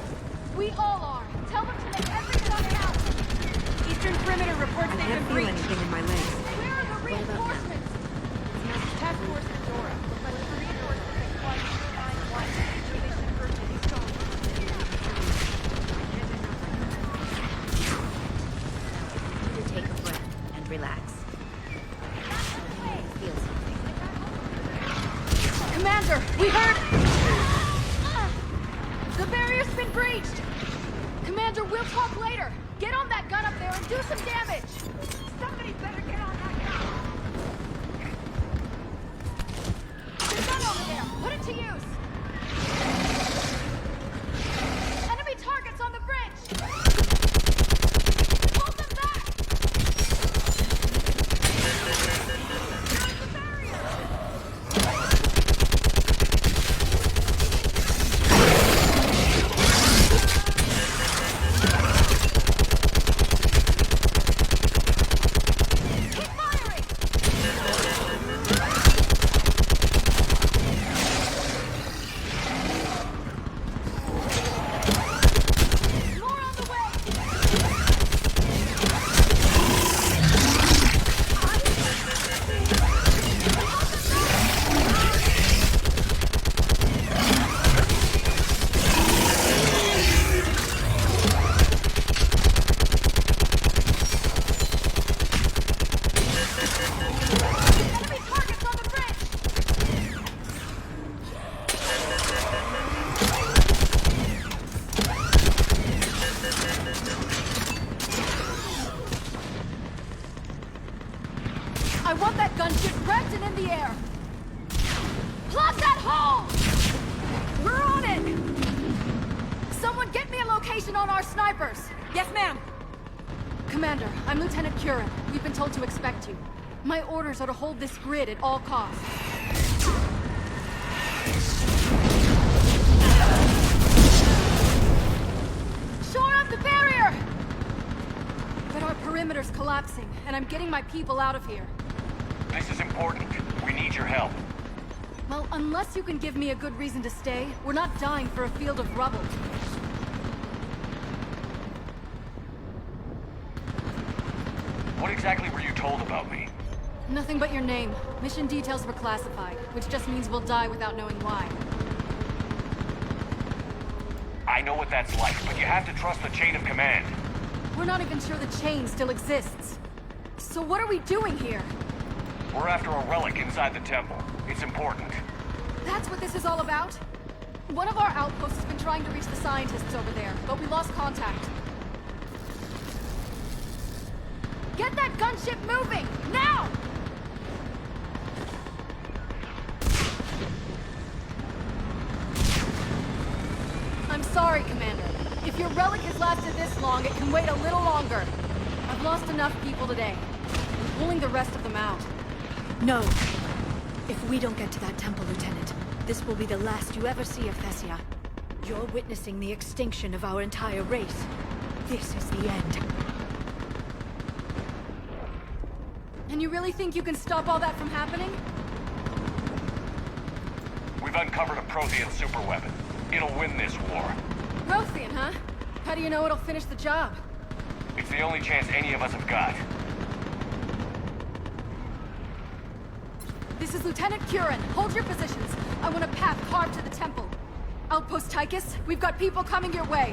I: We all are. Tell them to make every gun count. Eastern perimeter reports they've been breached.
B: Anything in my legs.
I: Where are the reinforcements? Task Force Pandora. Requesting reinforcements at Squad 091. Relation urgently strong.
B: You take a breath and relax. Feel something.
I: Commander, we heard... The barrier's been breached! Commander, we'll talk later. Get on that gun up there and do some damage! Somebody better get on that gun! The gun over there! Put it to use! Enemy targets on the bridge! Hold them back! There's the barrier! I want that gunship wrecked and in the air! Plug that hole! We're on it! Someone get me a location on our snipers! Yes, ma'am! Commander, I'm Lieutenant Curran. We've been told to expect you. My orders are to hold this grid at all costs. Shore up the barrier! But our perimeter's collapsing, and I'm getting my people out of here.
U: This is important. We need your help.
I: Well, unless you can give me a good reason to stay, we're not dying for a field of rubble.
J: What exactly were you told about me?
I: Nothing but your name. Mission details were classified, which just means we'll die without knowing why.
J: I know what that's like, but you have to trust the chain of command.
I: We're not even sure the chain still exists. So what are we doing here?
J: We're after a relic inside the temple. It's important.
I: That's what this is all about? One of our outposts has been trying to reach the scientists over there, but we lost contact. Get that gunship moving! Now! I'm sorry, Commander. If your relic has lasted this long, it can wait a little longer. I've lost enough people today. I'm pulling the rest of them out.
W: No. If we don't get to that temple, Lieutenant, this will be the last you ever see of Thessia. You're witnessing the extinction of our entire race. This is the end.
I: And you really think you can stop all that from happening?
J: We've uncovered a Prothean superweapon. It'll win this war.
I: Prothean, huh? How do you know it'll finish the job?
J: It's the only chance any of us have got.
I: This is Lieutenant Curran. Hold your positions. I want a path carved to the temple. Outpost Tychus, we've got people coming your way.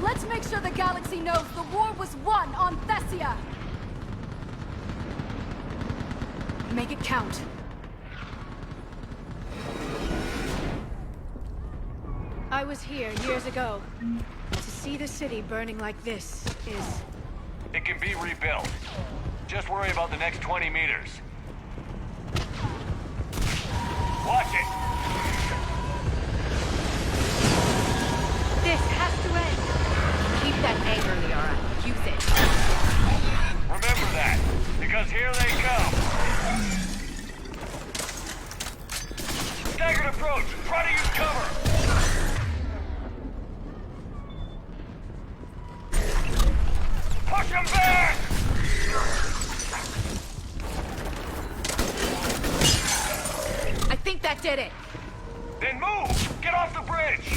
I: Let's make sure the galaxy knows the war was won on Thessia! Make it count.
W: I was here years ago. To see the city burning like this is...
J: It can be rebuilt. Just worry about the next 20 meters. Watch it!
Z: This has to end. Keep that anger, Liara. Use it.
J: Remember that, because here they come. Staggered approach. Try to use cover. Push him back!
I: I think that did it.
J: Then move! Get off the bridge!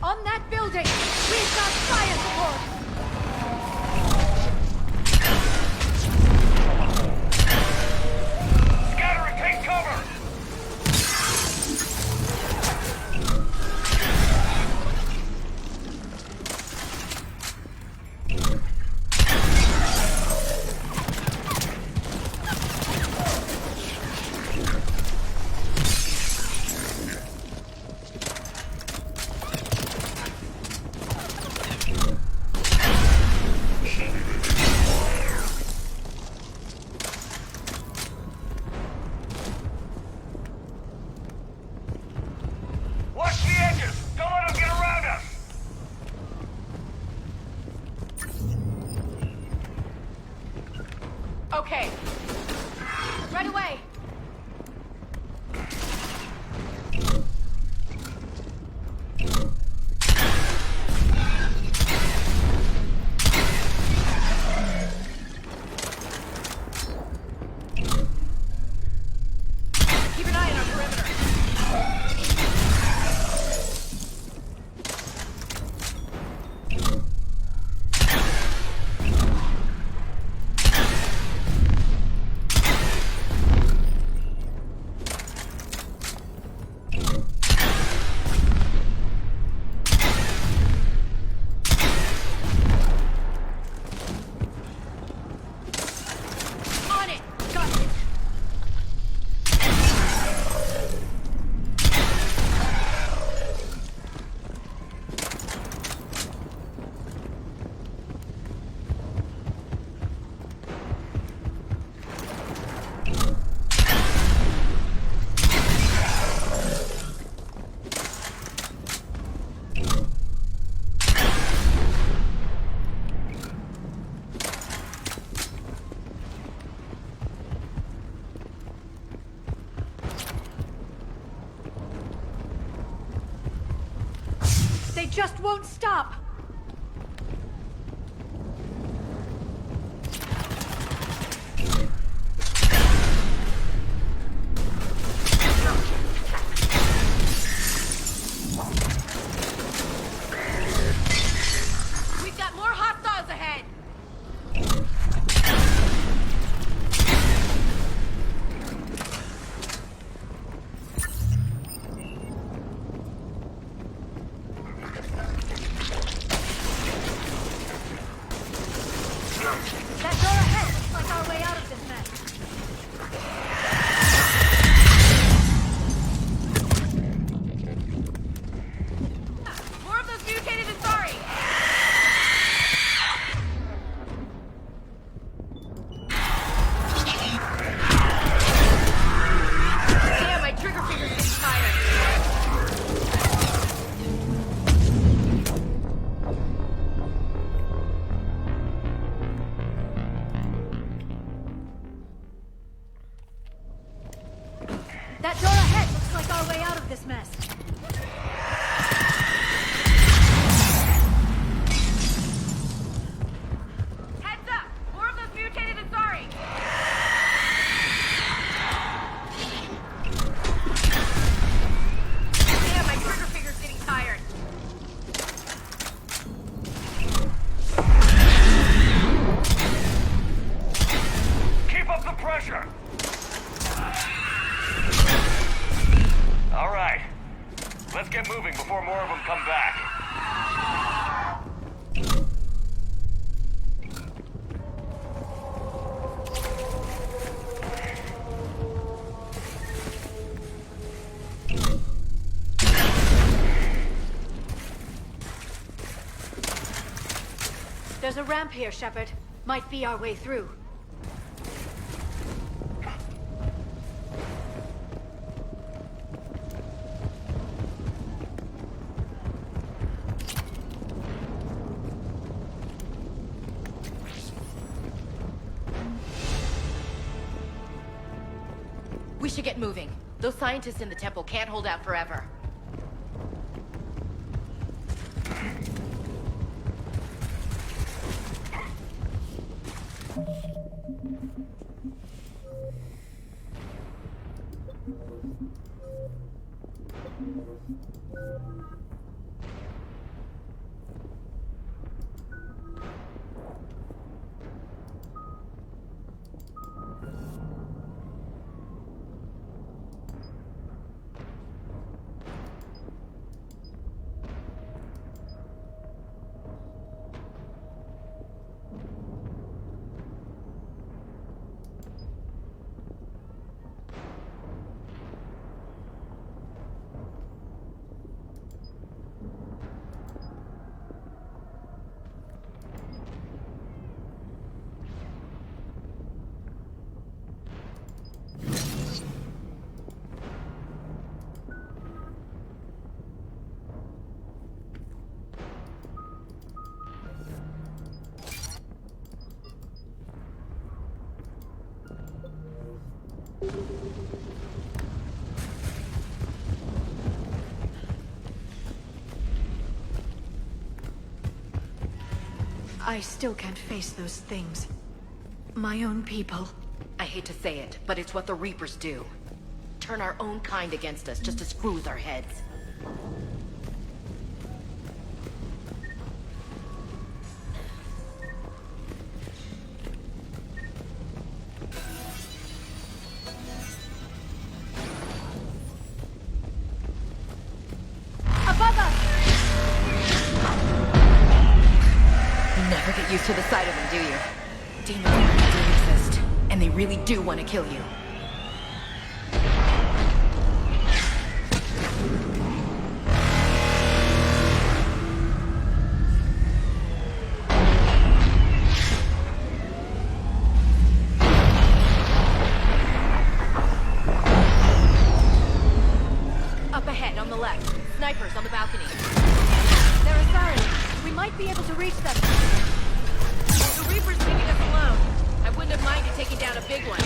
I: On that building, we've got fire support!
J: Scatter and take cover! Watch the edges! Don't let them get around us!
I: Okay. Right away! Keep an eye on our perimeter. just won't stop! We've got more hostiles ahead! That door ahead looks like our way out of this mess. More of those mutated Asari! Damn, my trigger finger's getting tired. That door ahead looks like our way out of this mess. Heads up! More of those mutated Asari! Damn, my trigger finger's getting tired.
J: Keep up the pressure! All right. Let's get moving before more of them come back.
I: There's a ramp here, Shepard. Might be our way through.
B: We should get moving. Those scientists in the temple can't hold out forever.
W: I still can't face those things. My own people.
B: I hate to say it, but it's what the Reapers do. Turn our own kind against us just to screw with our heads.
I: Above us!
B: You never get used to the sight of them, do you? Demons really do exist, and they really do want to kill you.
I: Up ahead, on the left. Snipers on the balcony. They're Asari. We might be able to reach them.
B: The Reaper's leaving us alone. I wouldn't have minded taking down a big one.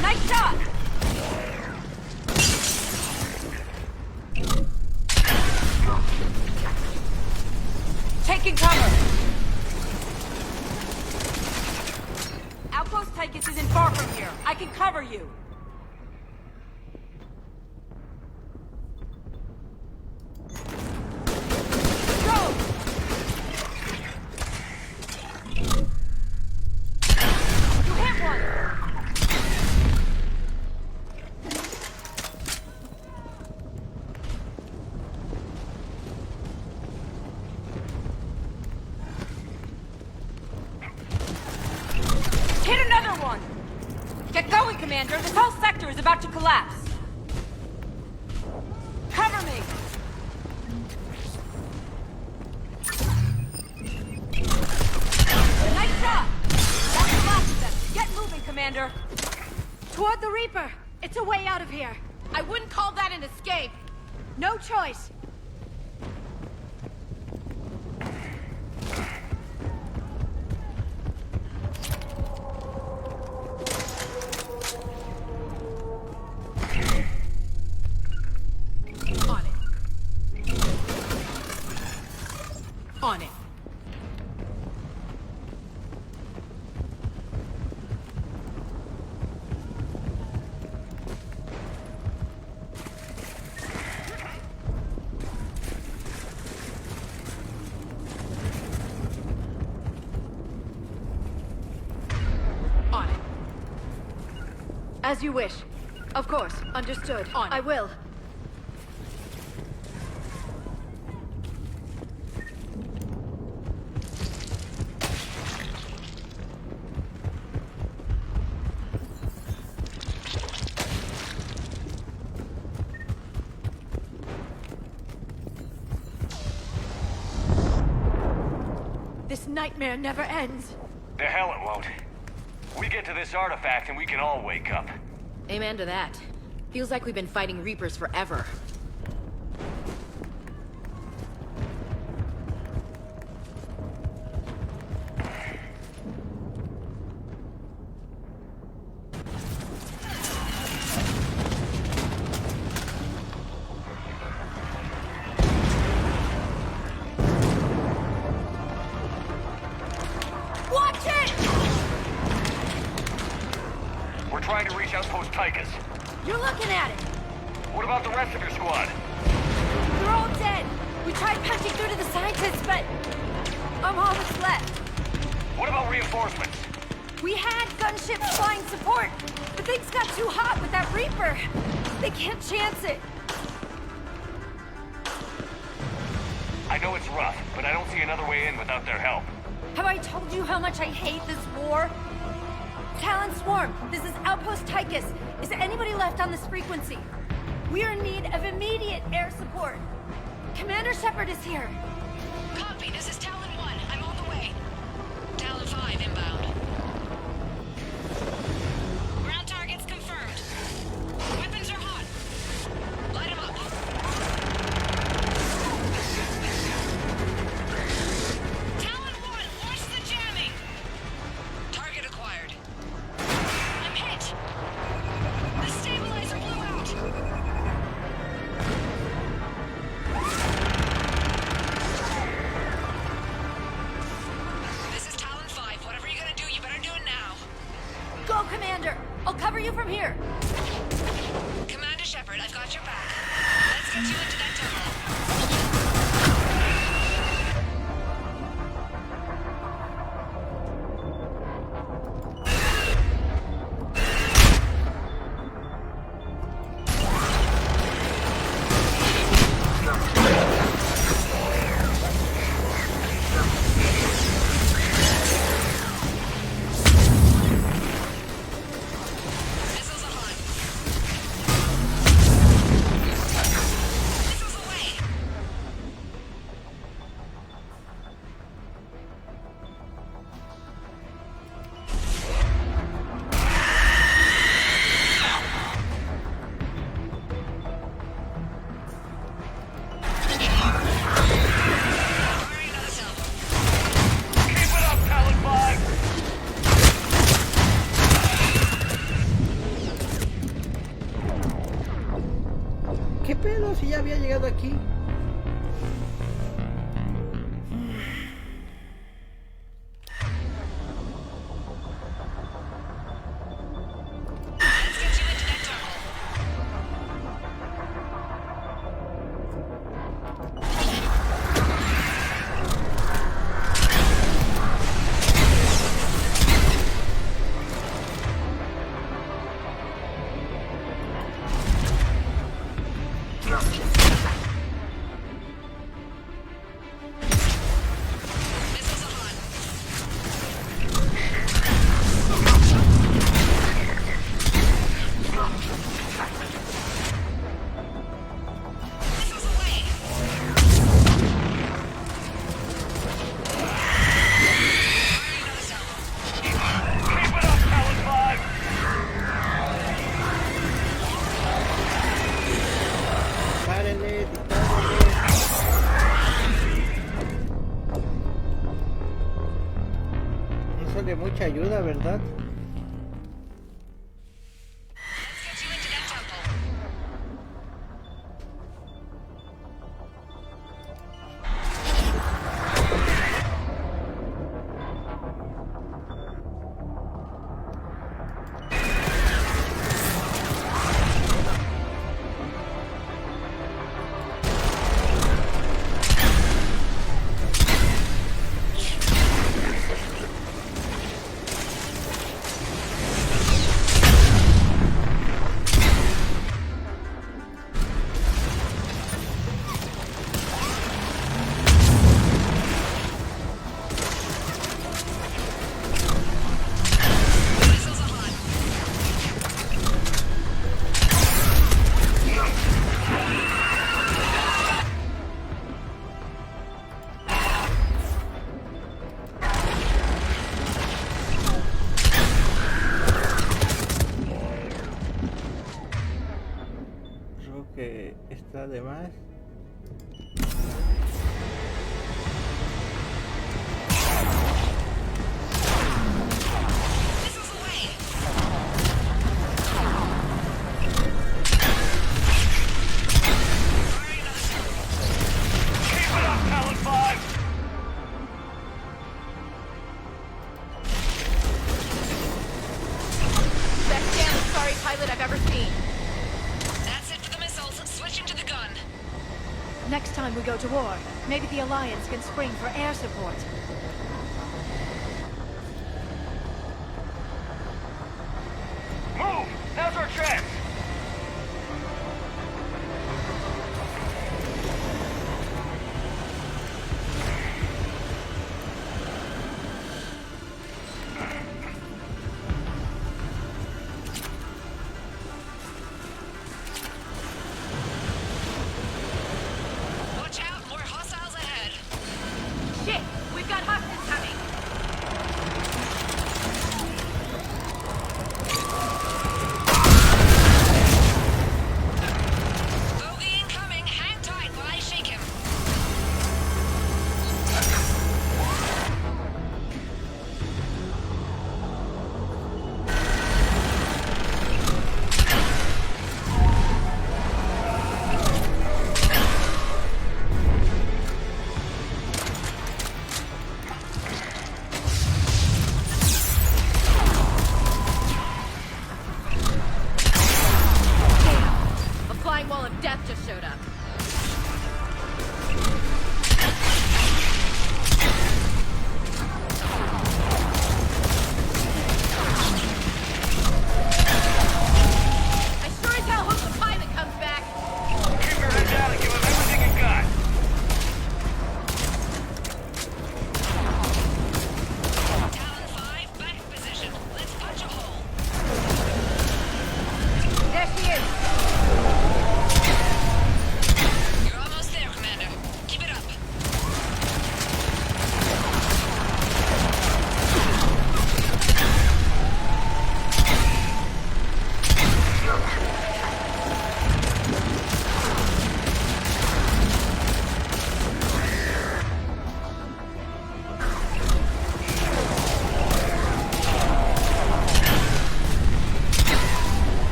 B: Nice shot! Taking cover! Outpost Tychus isn't far from here. I can cover you. Go! You hit one! Hit another one! Get going, Commander! This whole sector is about to collapse! Cover me! Nice shot! That's the last of them! Get moving, Commander!
I: Toward the Reaper! It's a way out of here! I wouldn't call that an escape! No choice!
B: On it. On it. On it.
I: As you wish. Of course. Understood.
B: On it.
I: I will. This nightmare never ends.
J: The hell it won't. We get to this artifact and we can all wake up.
B: Amen to that. Feels like we've been fighting Reapers forever.
I: Watch it!
J: We're trying to reach Outpost Tychus.
I: You're looking at it!
J: What about the rest of your squad?
I: They're all dead! We tried punching through to the scientists, but... I'm all that's left.
J: What about reinforcements?
I: We had gunships flying support, but things got too hot with that Reaper. They can't chance it.
J: I know it's rough, but I don't see another way in without their help.
I: Have I told you how much I hate this war? Talon Swarm, this is Outpost Tychus. Is anybody left on this frequency? We are in need of immediate air support. Commander Shepard is here.
O: Copy, this is Talon 1. I'm on the way. Talon 5 inbound. Ground targets confirmed. Weapons are hot. Light them up. Talon 1, watch the jamming. Target acquired. I'm hit. The stabilizer blew out. This is Talon 5. Whatever you're gonna do, you better do it now.
I: Go, Commander! I'll cover you from here.
O: Commander Shepard, I've got your back. Let's get you into that tunnel. Missiles away.
X: nada aquí. De mucha ayuda, ¿verdad? Que está de más.
B: Best damn sorry pilot I've ever seen.
I: Next time we go to war, maybe the Alliance can spring for air support.
J: Move! Now's our chance!
B: Shit! We've got hostiles!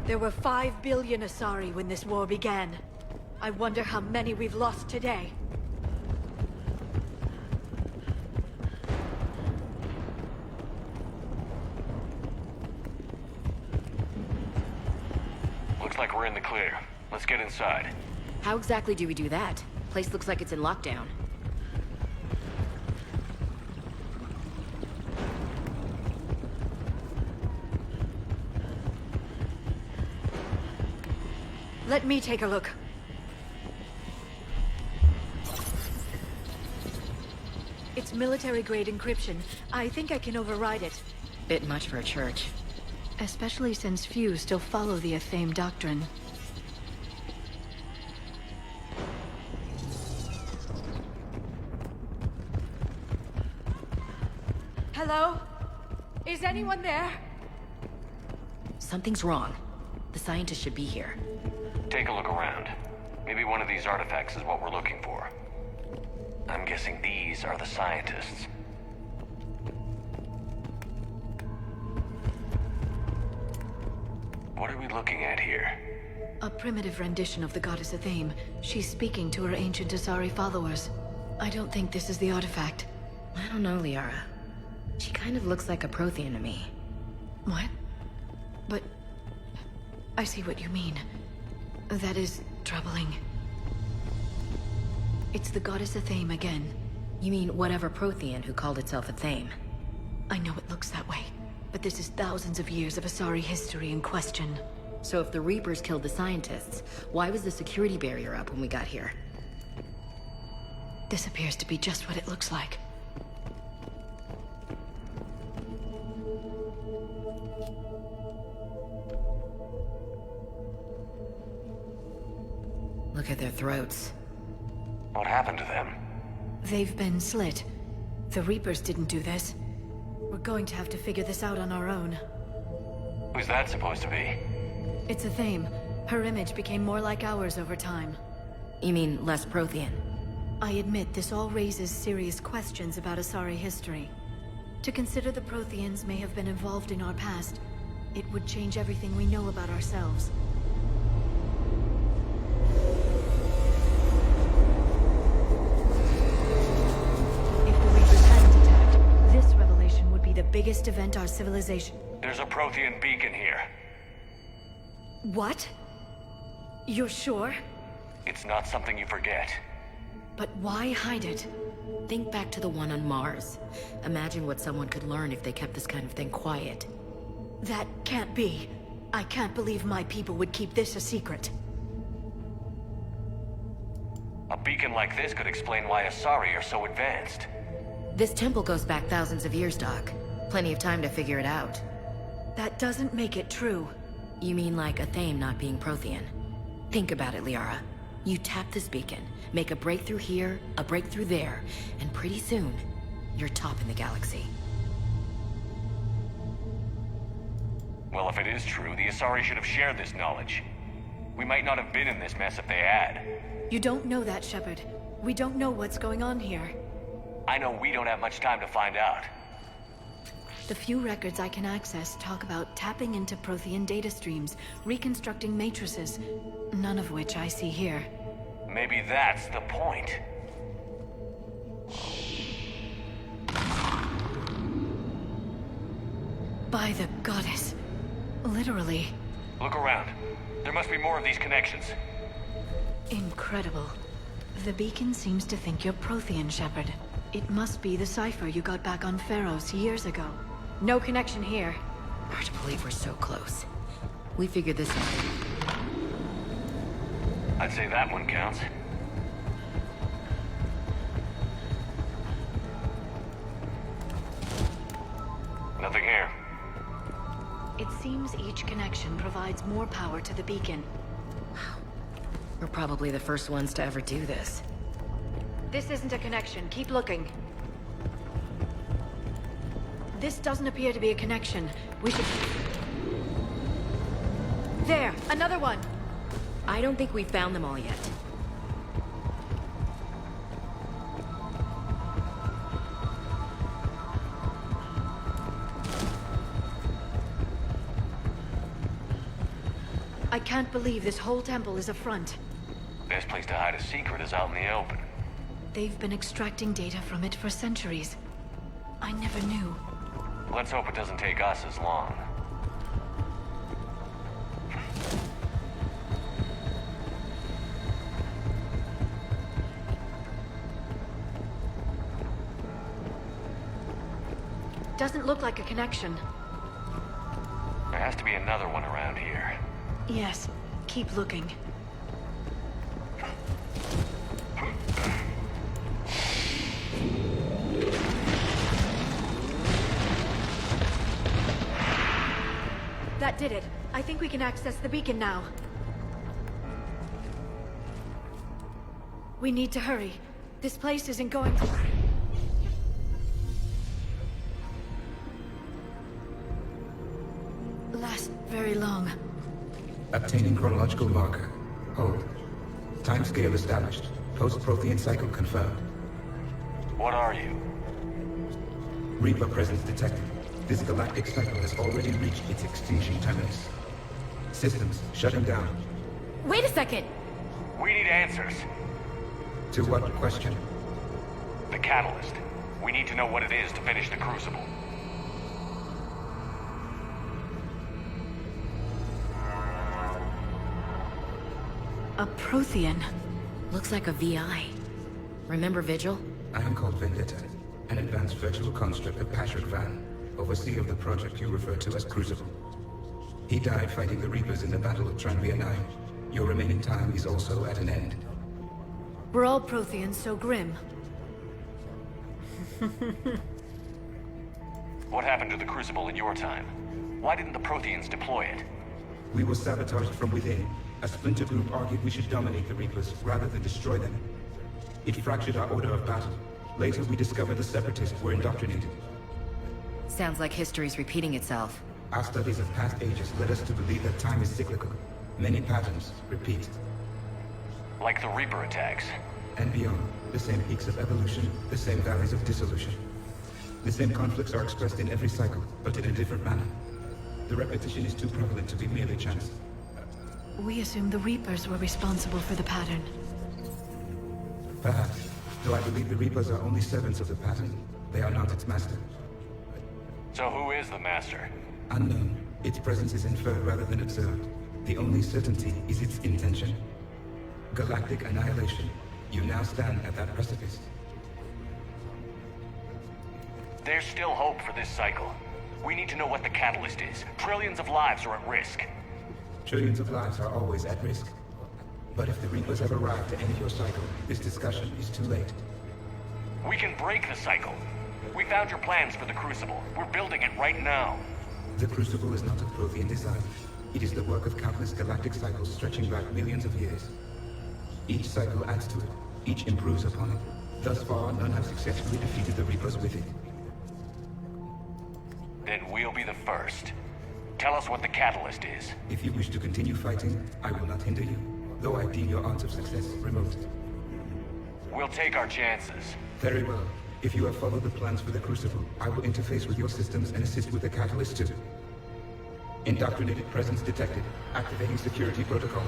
W: There were 5 billion Asari when this war began. I wonder how many we've lost today.
J: Looks like we're in the clear. Let's get inside.
B: How exactly do we do that? Place looks like it's in lockdown.
W: Let me take a look. It's military-grade encryption. I think I can override it.
B: Bit much for a church.
W: Especially since few still follow the Athame doctrine. Hello? Is anyone there?
B: Something's wrong. The scientists should be here.
J: Take a look around. Maybe one of these artifacts is what we're looking for. I'm guessing these are the scientists. What are we looking at here?
W: A primitive rendition of the goddess Athame. She's speaking to her ancient Asari followers. I don't think this is the artifact.
B: I don't know, Liara. She kind of looks like a Prothean to me.
W: What? But... I see what you mean. That is troubling. It's the goddess Athame again.
B: You mean whatever Prothean who called itself Athame?
W: I know it looks that way, but this is thousands of years of Asari history in question.
B: So if the Reapers killed the scientists, why was the security barrier up when we got here?
W: This appears to be just what it looks like.
B: Look at their throats.
J: What happened to them?
W: They've been slit. The Reapers didn't do this. We're going to have to figure this out on our own.
J: Who's that supposed to be?
W: It's Athame. Her image became more like ours over time.
B: You mean less Prothean?
W: I admit this all raises serious questions about Asari history. To consider the Protheans may have been involved in our past, it would change everything we know about ourselves. If the Reapers hadn't attacked, this revelation would be the biggest event our civilization...
J: There's a Prothean beacon here.
W: What? You're sure?
J: It's not something you forget.
W: But why hide it?
B: Think back to the one on Mars. Imagine what someone could learn if they kept this kind of thing quiet.
W: That can't be. I can't believe my people would keep this a secret.
J: A beacon like this could explain why Asari are so advanced.
B: This temple goes back thousands of years, Doc. Plenty of time to figure it out.
W: That doesn't make it true.
B: You mean like Athame not being Prothean? Think about it, Liara. You tap this beacon, make a breakthrough here, a breakthrough there, and pretty soon, you're top in the galaxy.
J: Well, if it is true, the Asari should have shared this knowledge. We might not have been in this mess if they had.
W: You don't know that, Shepard. We don't know what's going on here.
J: I know we don't have much time to find out.
W: The few records I can access talk about tapping into Prothean data streams, reconstructing matrices, none of which I see here.
J: Maybe that's the point.
W: By the goddess. Literally.
J: Look around. There must be more of these connections.
W: Incredible. The beacon seems to think you're Prothean, Shepard. It must be the cipher you got back on Pharos years ago. No connection here.
B: Hard to believe we're so close. We figured this out.
J: I'd say that one counts. Nothing here.
W: It seems each connection provides more power to the beacon.
B: We're probably the first ones to ever do this.
W: This isn't a connection. Keep looking. This doesn't appear to be a connection. We should... There! Another one!
B: I don't think we've found them all yet.
W: I can't believe this whole temple is a front.
J: Best place to hide a secret is out in the open.
W: They've been extracting data from it for centuries. I never knew.
J: Let's hope it doesn't take us as long.
W: Doesn't look like a connection.
J: There has to be another one around here.
W: Yes, keep looking. That did it. I think we can access the beacon now. We need to hurry. This place isn't going to... last very long.
K: Obtaining chronological marker. Hold. Timescale established. Post-Prothean cycle confirmed.
J: What are you?
K: Reaper presence detected. This galactic cycle has already reached its extinction terminus. Systems shutting down.
B: Wait a second!
J: We need answers.
K: To what question?
J: The catalyst. We need to know what it is to finish the Crucible.
W: A Prothean.
B: Looks like a VI. Remember Vigil?
K: I am called Vendetta, an advanced virtual construct of Patrick Van, overseer of the project you refer to as Crucible. He died fighting the Reapers in the Battle of Tranvia 9. Your remaining time is also at an end.
W: We're all Protheans so grim.
J: What happened to the Crucible in your time? Why didn't the Protheans deploy it?
K: We were sabotaged from within. A splinter group argued we should dominate the Reapers rather than destroy them. It fractured our order of battle. Later, we discovered the Separatists were indoctrinated.
B: Sounds like history's repeating itself.
K: Our studies of past ages led us to believe that time is cyclical. Many patterns repeat.
J: Like the Reaper attacks.
K: And beyond, the same peaks of evolution, the same valleys of dissolution. The same conflicts are expressed in every cycle, but in a different manner. The repetition is too prevalent to be merely chance.
W: We assumed the Reapers were responsible for the pattern.
K: Perhaps, though I believe the Reapers are only servants of the pattern. They are not its master.
J: So who is the Master?
K: Unknown. Its presence is inferred rather than observed. The only certainty is its intention. Galactic annihilation. You now stand at that precipice.
J: There's still hope for this cycle. We need to know what the catalyst is. Trillions of lives are at risk.
K: Trillions of lives are always at risk. But if the Reapers have arrived to end your cycle, this discussion is too late.
J: We can break the cycle. We found your plans for the Crucible. We're building it right now.
K: The Crucible is not a Prothean design. It is the work of countless galactic cycles stretching back millions of years. Each cycle adds to it. Each improves upon it. Thus far, none have successfully defeated the Reapers with it.
J: Then we'll be the first. Tell us what the catalyst is.
K: If you wish to continue fighting, I will not hinder you, though I deem your odds of success remote.
J: We'll take our chances.
K: Very well. If you have followed the plans for the Crucible, I will interface with your systems and assist with the catalyst too. Indoctrinated presence detected. Activating security protocol.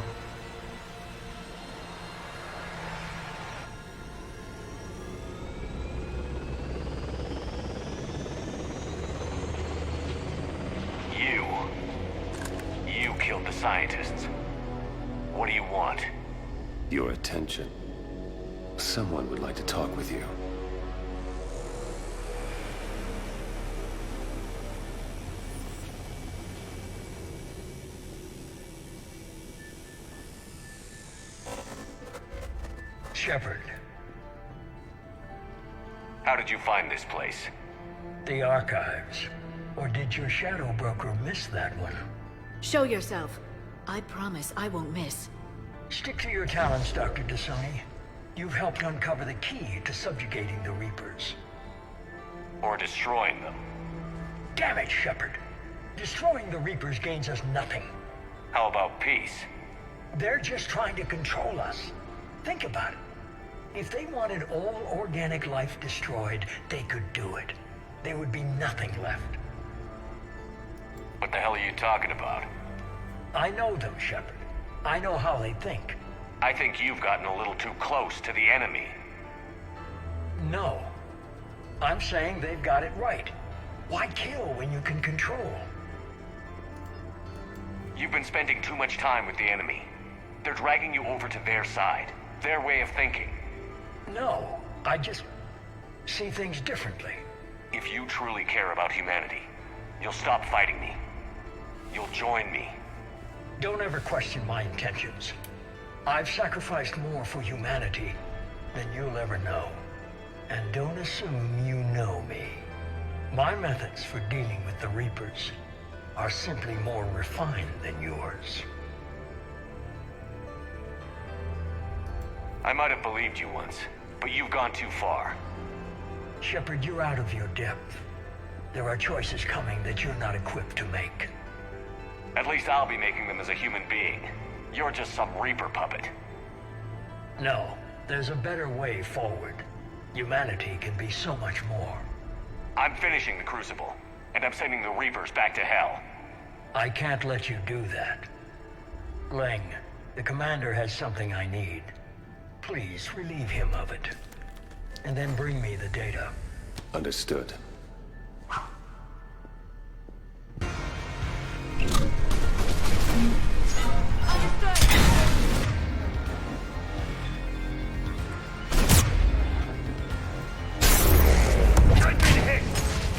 J: You killed the scientists. What do you want?
A: Your attention. Someone would like to talk with you.
Q: Shepard.
J: How did you find this place?
Q: The archives. Or did your shadow broker miss that one?
W: Show yourself. I promise I won't miss.
Q: Stick to your talents, Dr. Dasani. You've helped uncover the key to subjugating the Reapers.
J: Or destroying them.
Q: Damn it, Shepard. Destroying the Reapers gains us nothing.
J: How about peace?
Q: They're just trying to control us. Think about it. If they wanted all organic life destroyed, they could do it. There would be nothing left.
J: What the hell are you talking about?
Q: I know them, Shepard. I know how they think.
J: I think you've gotten a little too close to the enemy.
Q: No. I'm saying they've got it right. Why kill when you can control?
J: You've been spending too much time with the enemy. They're dragging you over to their side, their way of thinking.
Q: No, I just see things differently.
J: If you truly care about humanity, you'll stop fighting me. You'll join me.
Q: Don't ever question my intentions. I've sacrificed more for humanity than you'll ever know. And don't assume you know me. My methods for dealing with the Reapers are simply more refined than yours.
J: I might have believed you once, but you've gone too far.
Q: Shepard, you're out of your depth. There are choices coming that you're not equipped to make.
J: At least I'll be making them as a human being. You're just some Reaper puppet.
Q: No, there's a better way forward. Humanity can be so much more.
J: I'm finishing the Crucible, and I'm sending the Reapers back to Hell.
Q: I can't let you do that. Leng, the commander has something I need. Please relieve him of it. And then bring me the data.
A: Understood.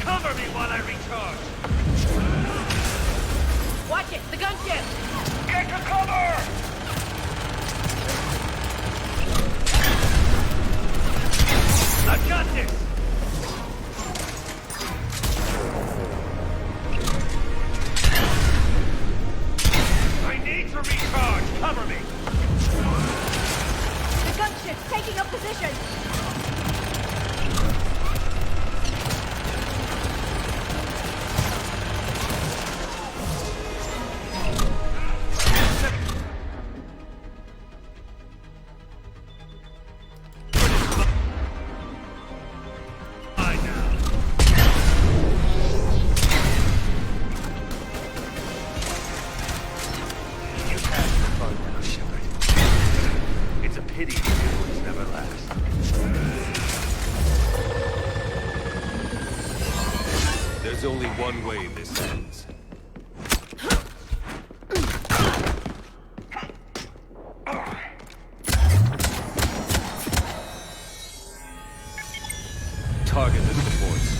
J: Cover me while I recharge!
O: Watch it! The gunship!
J: Get to cover! I've got this! I need to recharge! Cover me!
I: The gunship's taking up position!
A: There's only one way this ends. Target at the points.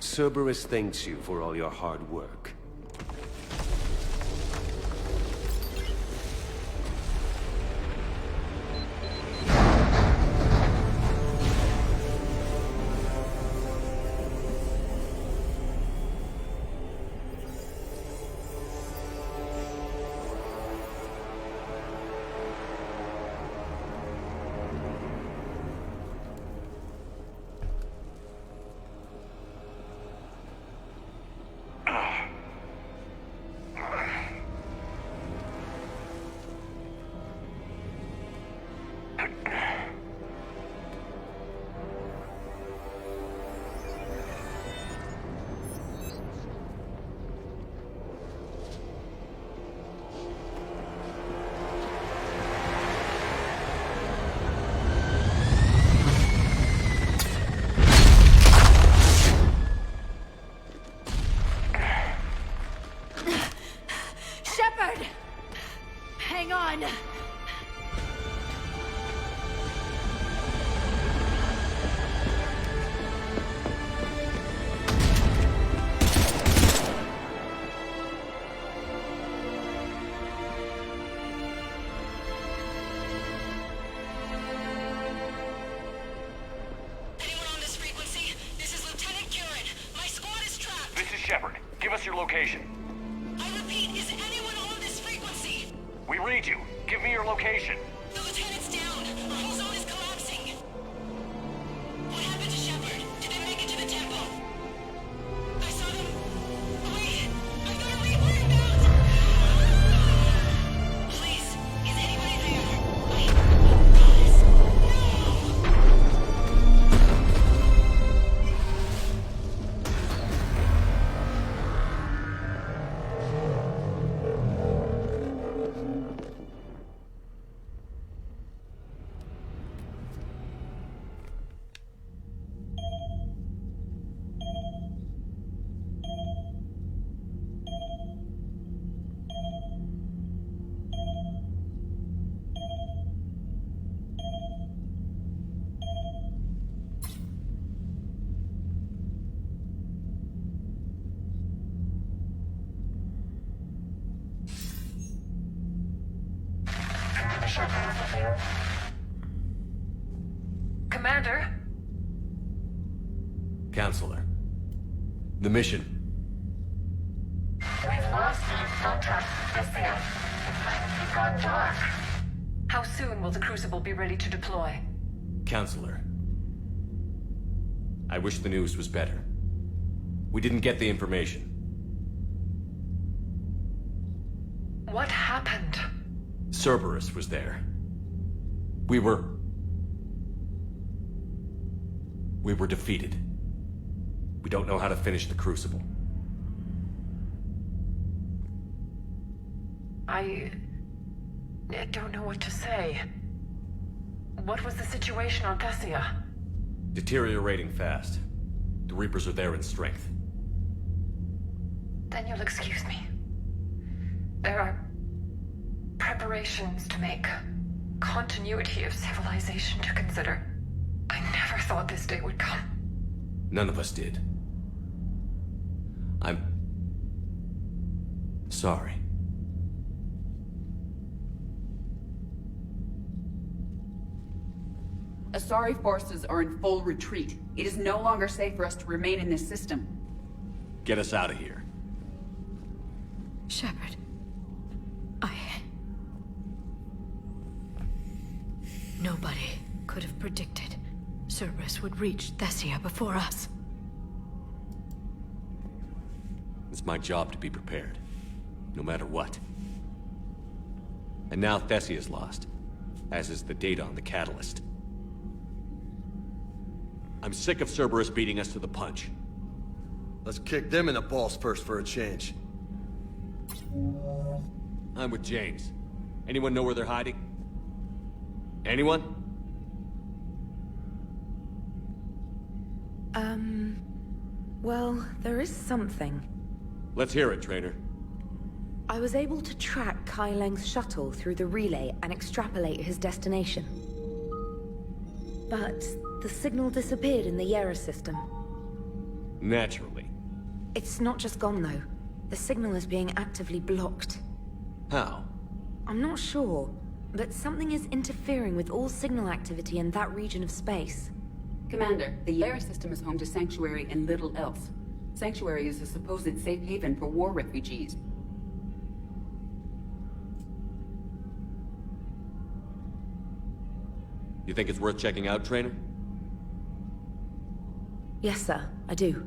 A: Cerberus thanks you for all your hard work.
I: Shepard! Hang on!
J: Shepard, give us your location.
O: I repeat, is anyone on this frequency?
J: We read you. Give me your location.
O: The lieutenant's down. Commander?
A: Counselor. The mission.
O: We've lost contact with the It's gone dark. How soon will the Crucible be ready to deploy?
A: Counselor. I wish the news was better. We didn't get the information.
O: What happened?
A: Cerberus was there. We were defeated. We don't know how to finish the Crucible.
O: I don't know what to say. What was the situation on Thessia?
A: Deteriorating fast. The Reapers are there in strength.
O: Then you'll excuse me. There are preparations to make. Continuity of civilization to consider. I never thought this day would come.
A: None of us did. I'm sorry.
M: Asari forces are in full retreat. It is no longer safe for us to remain in this system.
A: Get us out of here.
W: Shepard. Nobody could have predicted Cerberus would reach Thessia before us.
A: It's my job to be prepared, no matter what. And now Thessia's lost, as is the data on the catalyst. I'm sick of Cerberus beating us to the punch.
E: Let's kick them in the balls first for a change.
A: I'm with James. Anyone know where they're hiding? Anyone?
B: Well, there is something.
A: Let's hear it, Trainer.
B: I was able to track Kai Leng's shuttle through the relay and extrapolate his destination. But the signal disappeared in the Yera system.
A: Naturally.
B: It's not just gone, though. The signal is being actively blocked.
A: How?
B: I'm not sure, but something is interfering with all signal activity in that region of space.
M: Commander, the Yera system is home to Sanctuary and little else. Sanctuary is a supposed safe haven for war refugees.
A: You think it's worth checking out, Trainer?
B: Yes, sir, I do.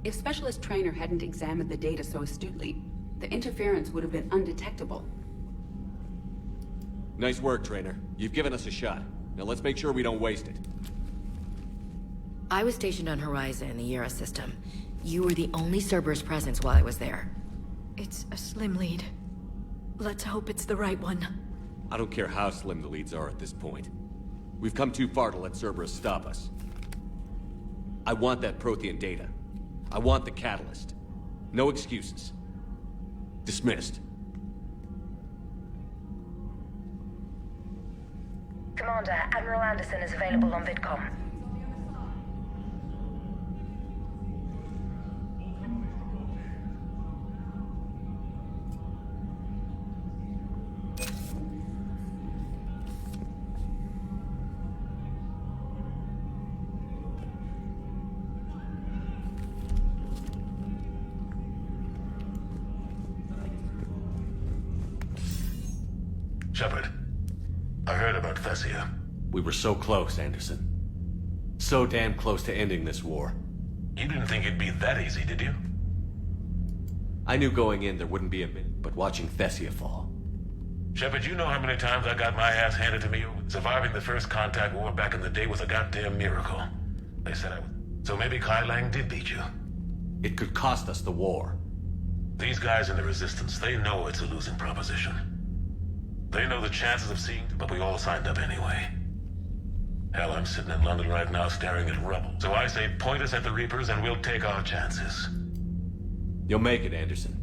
M: If Specialist Trainer hadn't examined the data so astutely, the interference would have been undetectable.
A: Nice work, Trainer. You've given us a shot. Now let's make sure we don't waste it.
B: I was stationed on Horizon in the Yera system. You were the only Cerberus presence while I was there.
W: It's a slim lead. Let's hope it's the right one.
A: I don't care how slim the leads are at this point. We've come too far to let Cerberus stop us. I want that Prothean data. I want the catalyst. No excuses. Dismissed.
O: Commander, Admiral Anderson is available on VidCom.
F: Shepard, I heard about Thessia.
A: We were so close, Anderson. So damn close to ending this war.
F: You didn't think it'd be that easy, did you?
A: I knew going in there wouldn't be a minute, but watching Thessia fall.
F: Shepard, you know how many times I got my ass handed to me? Surviving the first contact war back in the day was a goddamn miracle. They said I was... So maybe Kai Lang did beat you.
A: It could cost us the war.
F: These guys in the Resistance, they know it's a losing proposition. They know the chances of seeing, but we all signed up anyway. Hell, I'm sitting in London right now staring at rubble. So I say point us at the Reapers and we'll take our chances.
A: You'll make it, Anderson.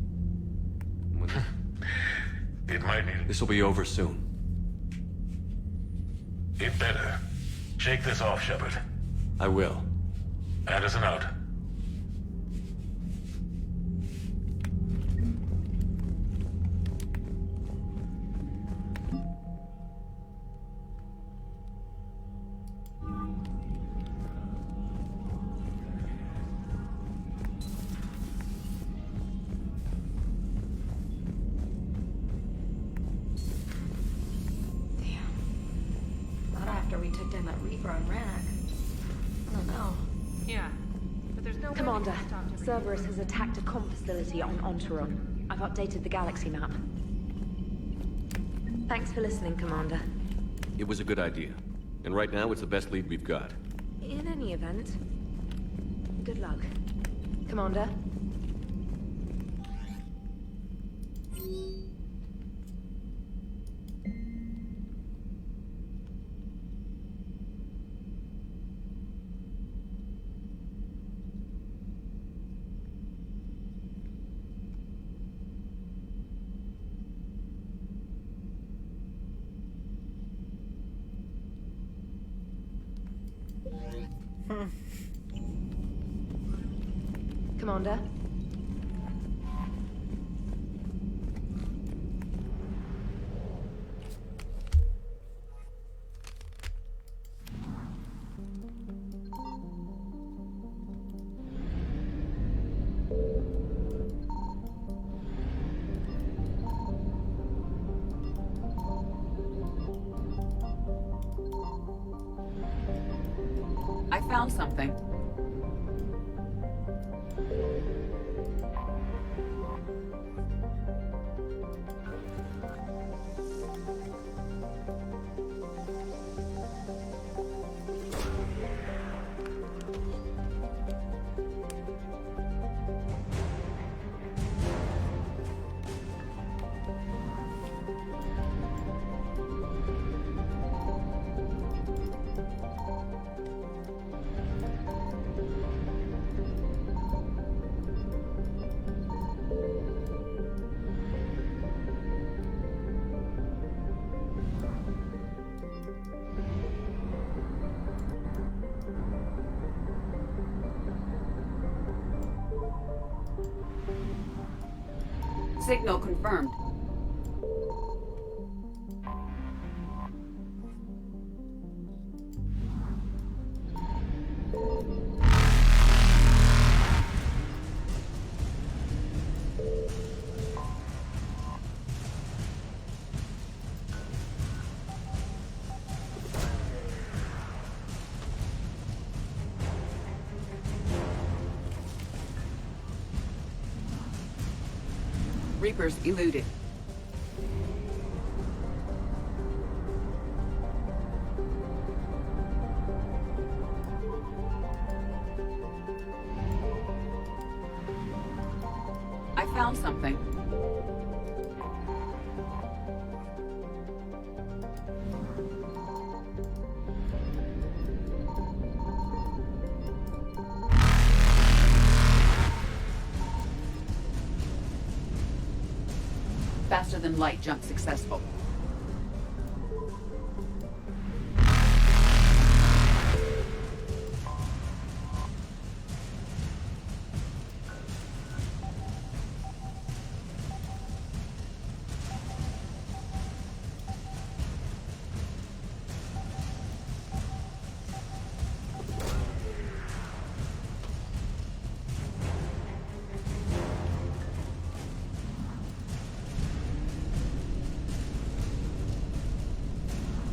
F: It might need...
A: This'll be over soon.
F: It better. Shake this off, Shepard.
A: I will.
F: Anderson out.
C: that Reaper on Rannoch. I don't know.
N: Yeah, but there's no
C: Commander, Cerberus has attacked a comm facility on Ontaron. I've updated the galaxy map. Thanks for listening, Commander.
A: It was a good idea. And right now, it's the best lead we've got.
C: In any event, good luck. Commander? Commander?
M: I found something. Signal confirmed. Reapers eluded. I found something. Faster than light jump successful.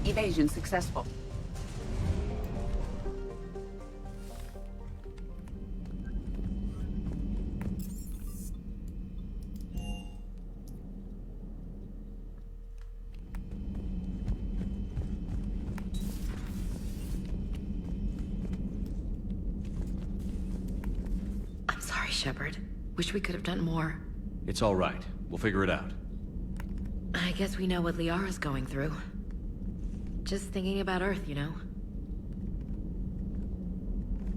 M: Evasion successful.
B: I'm sorry, Shepard. Wish we could have done more.
A: It's all right. We'll figure it out.
B: I guess we know what Liara's going through. Just thinking about Earth, you know?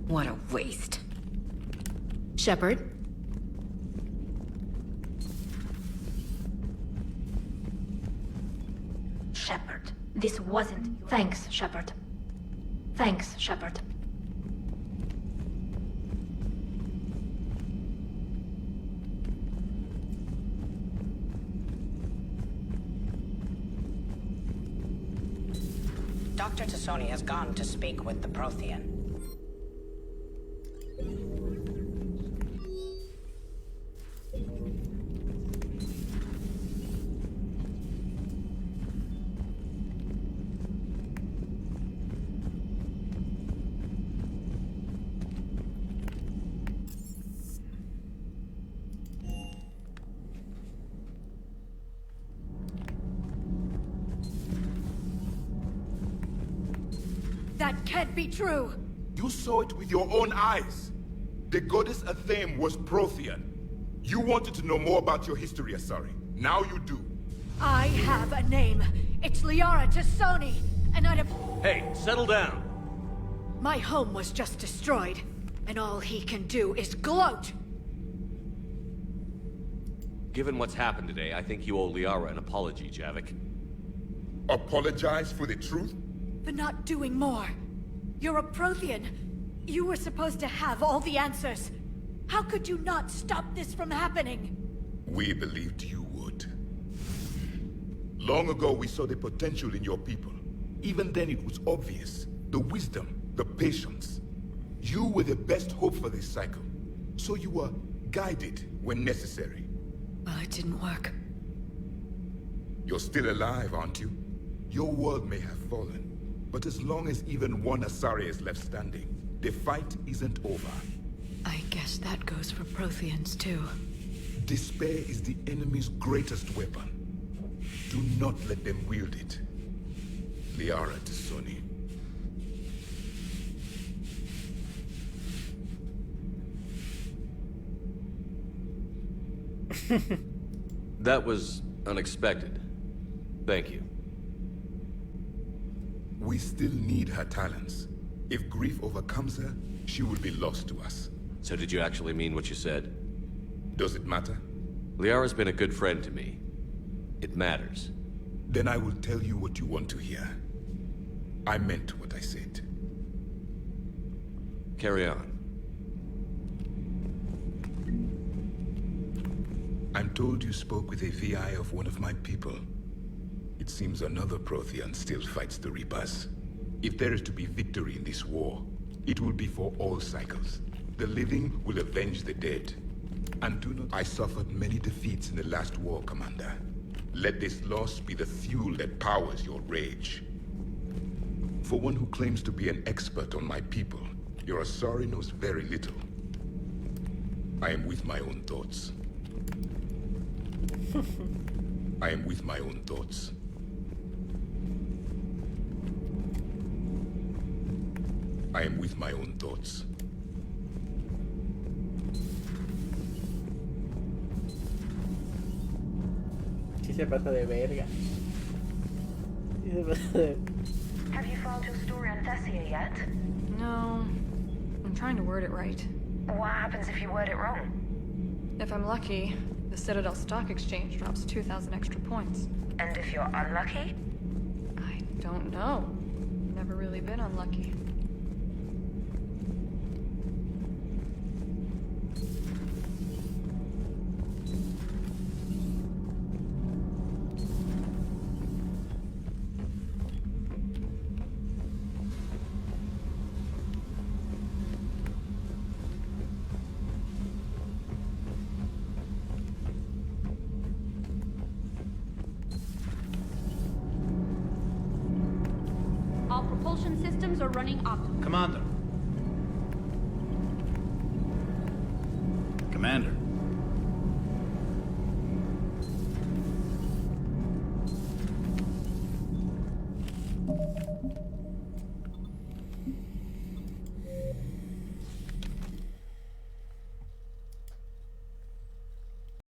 B: What a waste. Shepard?
Z: Shepard. This wasn't... Thanks, Shepard. Thanks, Shepard.
P: Dr. Tassoni has gone to speak with the Prothean.
I: That can't be true!
G: You saw it with your own eyes. The goddess Athame was Prothean. You wanted to know more about your history, Asari. Now you do.
I: I have a name. It's Liara T'Soni, and I'd have...
E: Hey, settle down.
I: My home was just destroyed, and all he can do is gloat!
A: Given what's happened today, I think you owe Liara an apology, Javik.
G: Apologize for the truth?
I: For not doing more. You're a Prothean. You were supposed to have all the answers. How could you not stop this from happening?
G: We believed you would. Long ago, we saw the potential in your people. Even then, it was obvious. The wisdom, the patience. You were the best hope for this cycle. So you were guided when necessary.
I: Well, it didn't work.
G: You're still alive, aren't you? Your world may have fallen. But as long as even one Asari is left standing, the fight isn't over.
W: I guess that goes for Protheans, too.
G: Despair is the enemy's greatest weapon. Do not let them wield it. Liara T'Soni.
A: That was unexpected. Thank you.
G: We still need her talents. If grief overcomes her, she will be lost to us.
A: So did you actually mean what you said?
G: Does it matter?
A: Liara's been a good friend to me. It matters.
G: Then I will tell you what you want to hear. I meant what I said.
A: Carry on.
G: I'm told you spoke with a VI of one of my people. It seems another Prothean still fights the Reapers. If there is to be victory in this war, it will be for all cycles. The living will avenge the dead. And do not... I suffered many defeats in the last war, Commander. Let this loss be the fuel that powers your rage. For one who claims to be an expert on my people, your Asari knows very little. I am with my own thoughts. I am with my own thoughts. I am with my own thoughts.
X: Sí se pasa de verga. Sí se pasa de...
O: Have you filed your story on Thessia yet?
N: No. I'm trying to word it right.
O: What happens if you word it wrong?
N: If I'm lucky, the Citadel Stock Exchange drops 2,000 extra points.
O: And if you're unlucky?
N: I don't know. Never really been unlucky.
C: All propulsion systems are running optimally.
R: Commander. Commander.